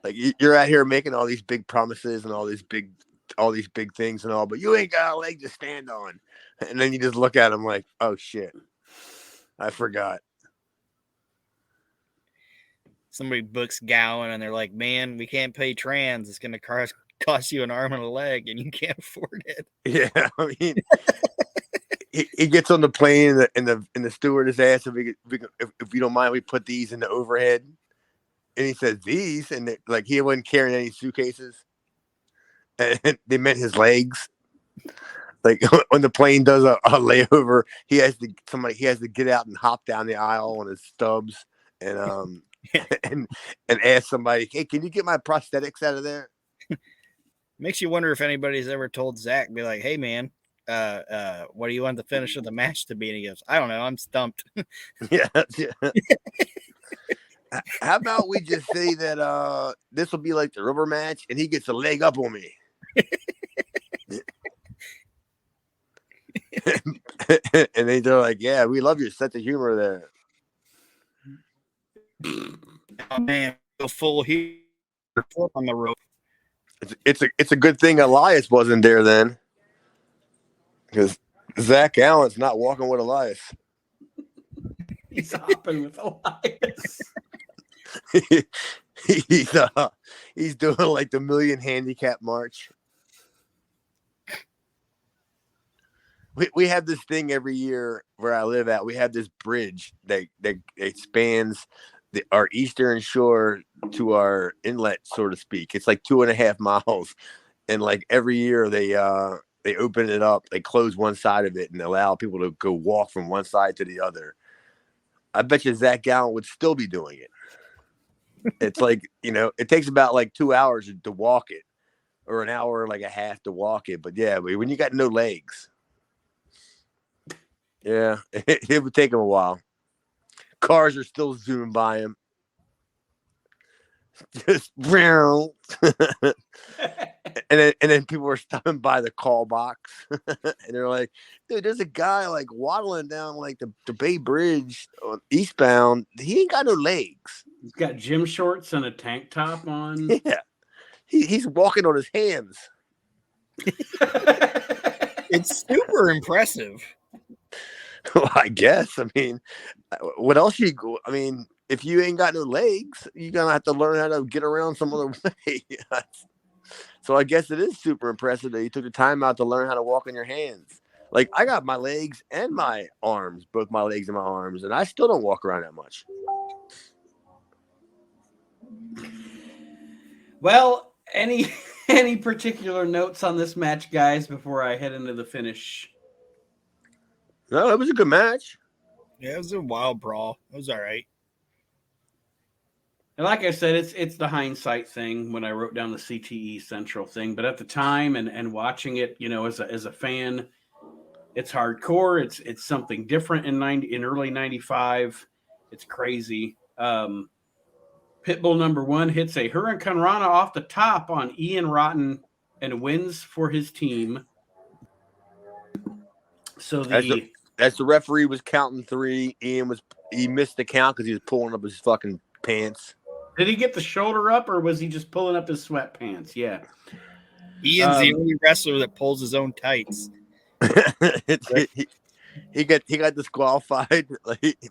Like, you're out here making all these big promises and all these big things and all, but you ain't got a leg to stand on. And then you just look at him like, oh shit, I forgot. Somebody books Gowan and they're like, man, we can't pay trans. It's going to cost you an arm and a leg and you can't afford it. Yeah, I mean, he gets on the plane and the stewardess asks if you don't mind, we put these in the overhead. And he says these, and like he wasn't carrying any suitcases, and they meant his legs. Like when the plane does a layover, he has to get out and hop down the aisle on his stubs and and ask somebody, hey, can you get my prosthetics out of there? Makes you wonder if anybody's ever told Zach, be like, hey man, what do you want the finish of the match to be? And he goes, I don't know, I'm stumped. Yeah. How about we just say that this will be like the rubber match and he gets a leg up on me? And they're like, yeah, we love your sense of humor there. Oh man, go full heel on the rope. It's a good thing Elias wasn't there then, because Zach Allen's not walking with Elias. He's hopping with Elias. He's doing like the Million Handicap March. We have this thing every year where I live at. We have this bridge that spans our eastern shore to our inlet, so to speak. It's like 2.5 miles, and like every year they open it up. They close one side of it and allow people to go walk from one side to the other. I bet you Zach Gallen would still be doing it. It's like, it takes about like 2 hours to walk it, or an hour and like a half to walk it. But yeah, when you got no legs, yeah, it would take him a while. Cars are still zooming by him. Just and then people are stopping by the call box and they're like, dude, there's a guy like waddling down like the Bay Bridge eastbound. He ain't got no legs. He's got gym shorts and a tank top on. Yeah. He's walking on his hands. It's super impressive. Well, I guess. I mean, what else if you ain't got no legs, you're going to have to learn how to get around some other way. So I guess it is super impressive that you took the time out to learn how to walk on your hands. Like, I got my legs and my arms, both my legs and my arms, and I still don't walk around that much. Well, any particular notes on this match, guys, before I head into the finish? No, it was a good match. Yeah, it was a wild brawl. It was all right. And like I said, it's the hindsight thing when I wrote down the CTE Central thing. But at the time and watching it, as a fan, it's hardcore. It's something different in early '95. It's crazy. Pitbull number 1 hits a Hurricane Rana off the top on Ian Rotten and wins for his team. So as the referee was counting 3, he missed the count because he was pulling up his fucking pants. Did he get the shoulder up, or was he just pulling up his sweatpants? Yeah. Ian's the only wrestler that pulls his own tights. He got disqualified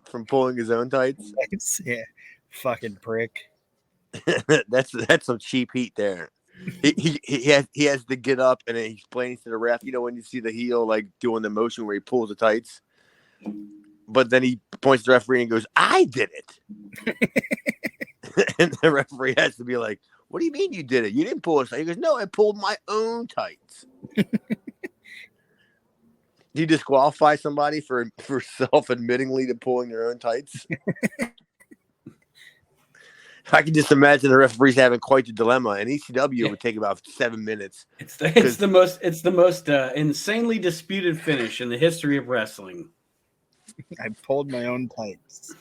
from pulling his own tights. Yeah, fucking prick. That's some cheap heat there. He has to get up and he explains to the ref. When you see the heel like doing the motion where he pulls the tights, but then he points to the referee and goes, "I did it." And the referee has to be like, "What do you mean you did it? You didn't pull it." He goes, "No, I pulled my own tights." Do you disqualify somebody for self-admittingly to pulling their own tights? I can just imagine the referees having quite the dilemma, and ECW would take about 7 minutes. It's the most insanely disputed finish in the history of wrestling. I pulled my own tights.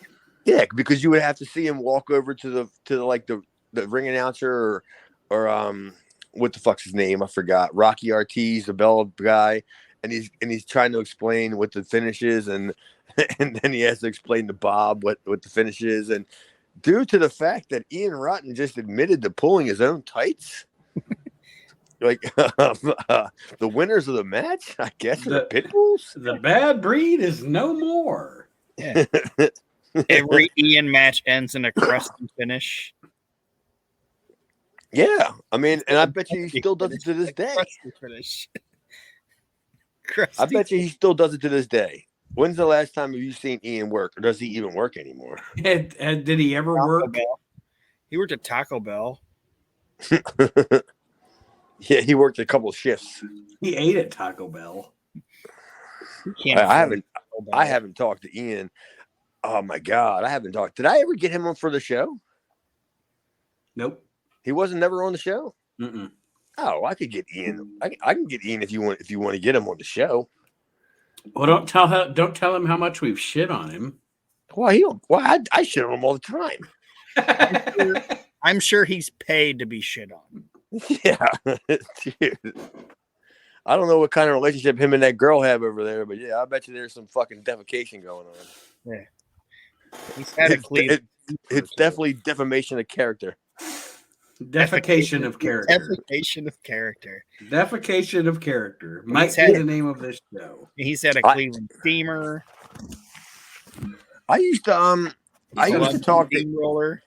Yeah, because you would have to see him walk over to the ring announcer or what the fuck's his name? I forgot. Rocky Ortiz, the bell guy, and he's trying to explain what the finish is, and then he has to explain to Bob what the finish is, and due to the fact that Ian Rotten just admitted to pulling his own tights, the winners of the match, I guess, are the Pitbulls. The Bad Breed is no more. Yeah. Every Ian match ends in a crusty finish. Yeah, I mean, and I bet you he still does it to this day. Crusty finish. I bet you he still does it to this day. When's the last time have you seen Ian work, or does he even work anymore? Did he ever work? He worked at Taco Bell. Yeah, he worked a couple of shifts. He ate at Taco Bell. I haven't talked to Ian. Oh my God, I haven't talked. Did I ever get him on for the show? Nope. He wasn't never on the show. Mm-mm. Oh, I could get Ian. I can get Ian if you want to get him on the show. Well, don't tell him how much we've shit on him. Well, I shit on him all the time. I'm sure he's paid to be shit on. Yeah, dude. I don't know what kind of relationship him and that girl have over there, but yeah, I bet you there's some fucking defecation going on. Yeah, he's had it's definitely defamation of character. Defecation of character. Defecation of character. Defecation of character. Might be the name of this show. He's had a Cleveland steamer. I used to talk to roller.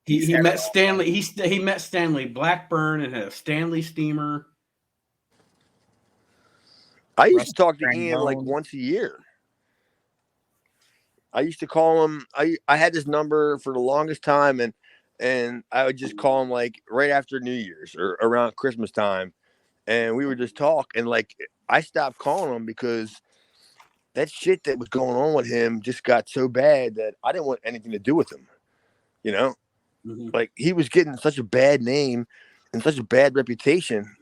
He met Stanley. He met Stanley Blackburn and had a Stanley steamer. I used to talk to Ian like once a year. I used to call him. I had his number for the longest time, and I would just call him like right after New Year's or around Christmas time, and we would just talk. And like I stopped calling him because that shit that was going on with him just got so bad that I didn't want anything to do with him. You know, like he was getting such a bad name and such a bad reputation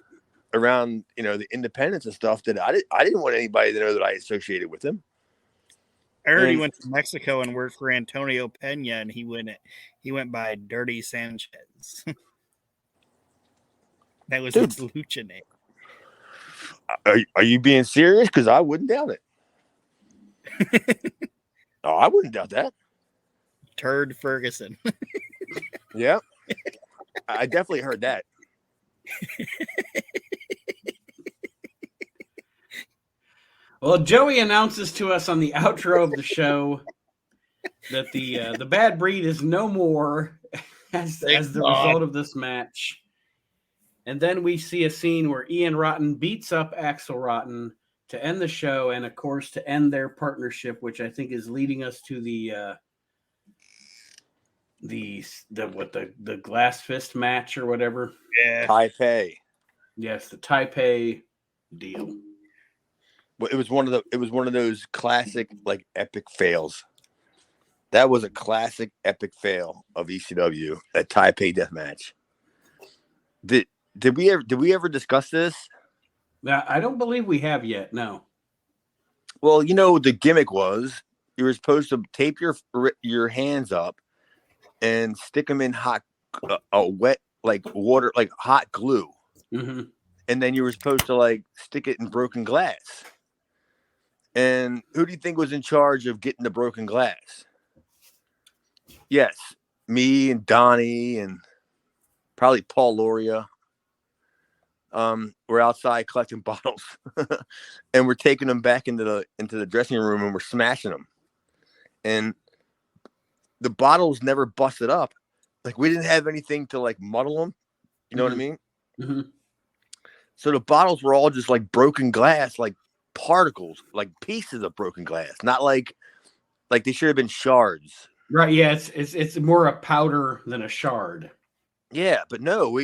around, the independents and stuff that I didn't want anybody to know that I associated with him. I heard he went to Mexico and worked for Antonio Pena, and he went by Dirty Sanchez. That was his lucha name. Are you being serious? Because I wouldn't doubt it. Oh, I wouldn't doubt that. Turd Ferguson. Yeah, I definitely heard that. Well, Joey announces to us on the outro of the show that the Bad Breed is no more as the result of this match. And then we see a scene where Ian Rotten beats up Axel Rotten to end the show, and of course to end their partnership, which I think is leading us to the glass fist match or whatever. Yeah, Taipei. Yes, the Taipei deal. Well, it was one of those classic like epic fails. That was a classic epic fail of ECW, that Taipei death match. Did we ever discuss this? Now, I don't believe we have yet. No. Well, you know, the gimmick was you were supposed to tape your hands up and stick them in hot, wet, like water, like hot glue. Mm-hmm. And then you were supposed to like stick it in broken glass. And who do you think was in charge of getting the broken glass? Yes, me and Donnie and probably Paul Loria. We're outside collecting bottles, and we're taking them back into the dressing room, and we're smashing them. And the bottles never busted up. Like, we didn't have anything to like muddle them. You know what I mean? Mm-hmm. So the bottles were all just like broken glass, like particles, like pieces of broken glass, not like they should have been shards. Right. Yeah. It's more a powder than a shard. Yeah, but no,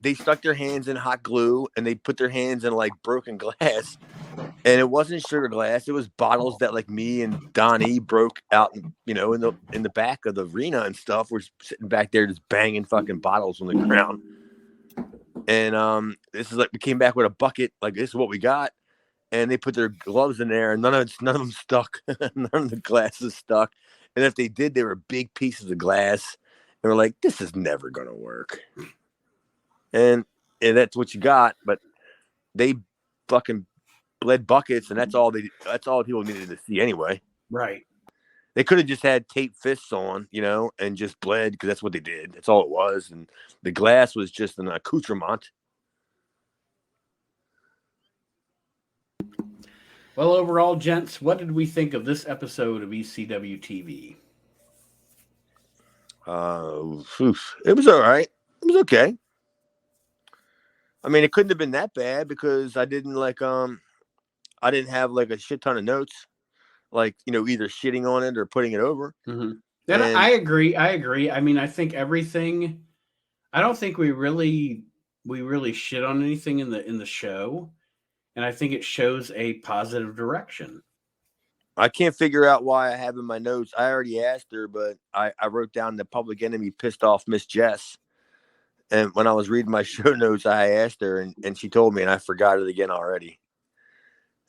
they stuck their hands in hot glue and they put their hands in like broken glass, and it wasn't sugar glass. It was bottles that like me and Donnie broke out, you know, in the back of the arena and stuff. We're sitting back there just banging fucking bottles on the ground. And this is like, we came back with a bucket, like, this is what we got. And they put their gloves in there, and none of them stuck. None of the glasses stuck. And if they did, they were big pieces of glass. And we're like, this is never gonna work. And that's what you got. But they fucking bled buckets, and that's all people needed to see anyway. Right. They could have just had tape fists on, you know, and just bled, because that's what they did. That's all it was. And the glass was just an accoutrement. Well, overall, gents, what did we think of this episode of ECW TV? It was all right. It was okay. I mean, it couldn't have been that bad because I didn't have like a shit ton of notes, like, you know, either shitting on it or putting it over. Mm-hmm. And I agree. I mean, I think everything. I don't think we really shit on anything in the show, and I think it shows a positive direction. I can't figure out why I have in my notes. I already asked her, but I wrote down the Public Enemy pissed off Miss Jess. And when I was reading my show notes, I asked her, and she told me, and I forgot it again already.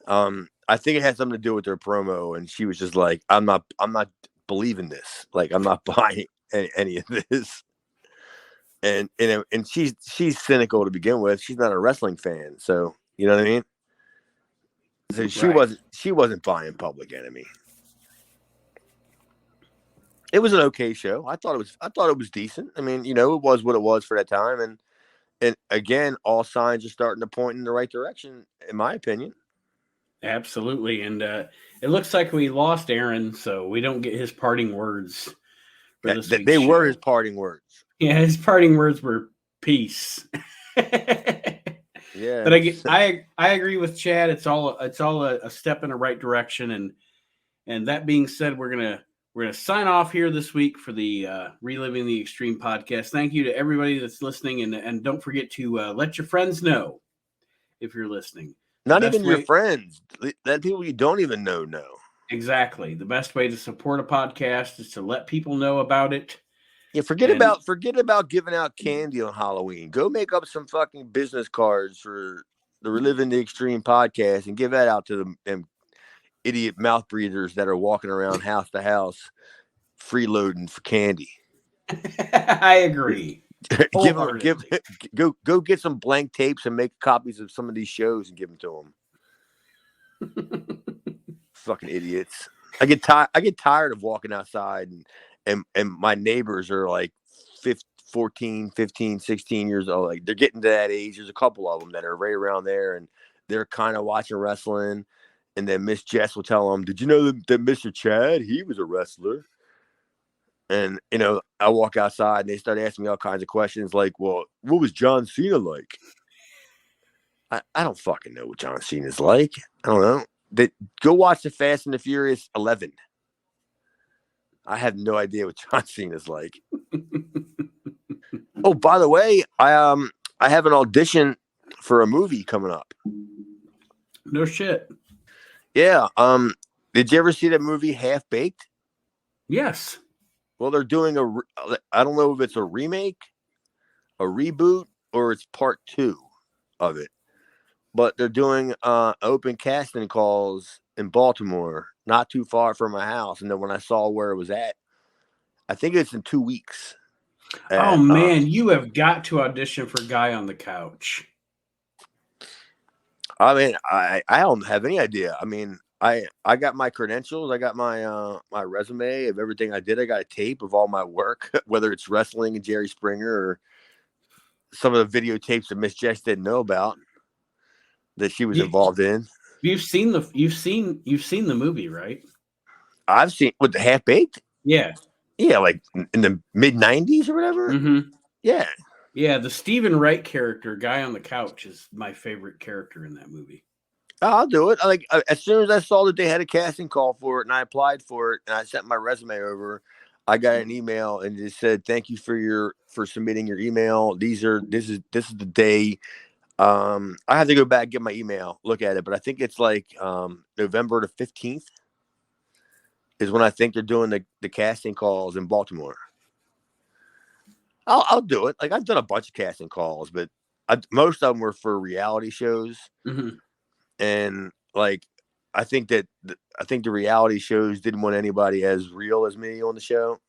I think it had something to do with their promo, and she was just like, I'm not believing this. Like, I'm not buying any of this. And she's cynical to begin with. She's not a wrestling fan, so you know what I mean? So she wasn't buying Public Enemy. It was an okay show. I thought it was decent. I mean, you know, it was what it was for that time, and again, all signs are starting to point in the right direction, in my opinion. Absolutely, and it looks like we lost Aaron, so we don't get his parting words for this week's show. Were his parting words. Yeah, his parting words were peace. Yeah, but I agree with Chad. It's all a step in the right direction, and that being said, we're gonna sign off here this week for the Reliving the Extreme podcast. Thank you to everybody that's listening, and don't forget to let your friends know if you're listening. Not even your friends, that people you don't even know. Exactly. The best way to support a podcast is to let people know about it. Yeah, forget about giving out candy on Halloween. Go make up some fucking business cards for the Reliving the Extreme podcast and give that out to them idiot mouth breathers that are walking around house to house freeloading for candy. I agree. Go get some blank tapes and make copies of some of these shows and give them to them. Fucking idiots. I get tired of walking outside and my neighbors are like 14, 15, 16 years old. Like, they're getting to that age. There's a couple of them that are right around there, and they're kind of watching wrestling. And then Miss Jess will tell them, "Did you know that Mr. Chad, he was a wrestler?" And, you know, I walk outside and they start asking me all kinds of questions like, "Well, what was John Cena like?" I don't fucking know what John Cena's like. I don't know. Go watch the Fast and the Furious 11. I have no idea what John Cena's like. Oh, by the way, I have an audition for a movie coming up. No shit. Yeah. Did you ever see that movie Half Baked? Yes. Well, they're doing I don't know if it's a remake, a reboot, or it's part 2 of it. But they're doing open casting calls in Baltimore, not too far from my house. And then when I saw where it was at, I think it's in 2 weeks. Oh man, you have got to audition for Guy on the Couch. I mean, I don't have any idea. I mean, I got my credentials. I got my my resume of everything I did. I got a tape of all my work, whether it's wrestling and Jerry Springer or some of the videotapes that Miss Jess didn't know about that she was involved in. You've seen the movie, right? I've seen with the Half Baked. Yeah. Yeah, like in the mid '90s or whatever. Mm-hmm. Yeah. Yeah, the Stephen Wright character, Guy on the Couch, is my favorite character in that movie. I'll do it. As soon as I saw that they had a casting call for it, and I applied for it, and I sent my resume over, I got an email and it said, "Thank you for submitting your email. This is the day." I have to go back, get my email, look at it, but I think it's like November the 15th is when I think they're doing the casting calls in Baltimore. I'll do it. Like I've done a bunch of casting calls, but most of them were for reality shows. Mm-hmm. And like, I think the reality shows didn't want anybody as real as me on the show.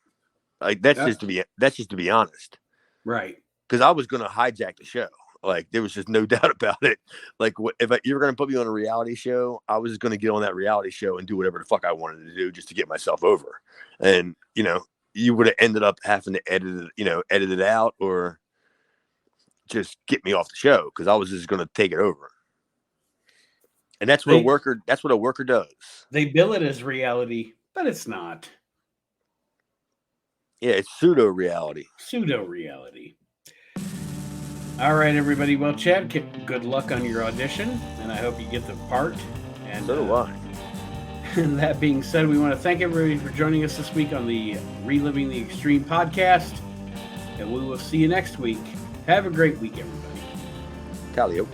Like that's just to be honest. Right. Cause I was going to hijack the show. Like there was just no doubt about it. Like if you were going to put me on a reality show, I was going to get on that reality show and do whatever the fuck I wanted to do just to get myself over. And, you would have ended up having to edit it out or just get me off the show because I was just going to take it over. And that's what a worker does. They bill it as reality, but it's not. Yeah, it's pseudo reality. Pseudo reality. All right, everybody. Well, Chad, good luck on your audition, and I hope you get the part. And so do I. And that being said, we want to thank everybody for joining us this week on the Reliving the Extreme podcast. And we will see you next week. Have a great week, everybody. Talio.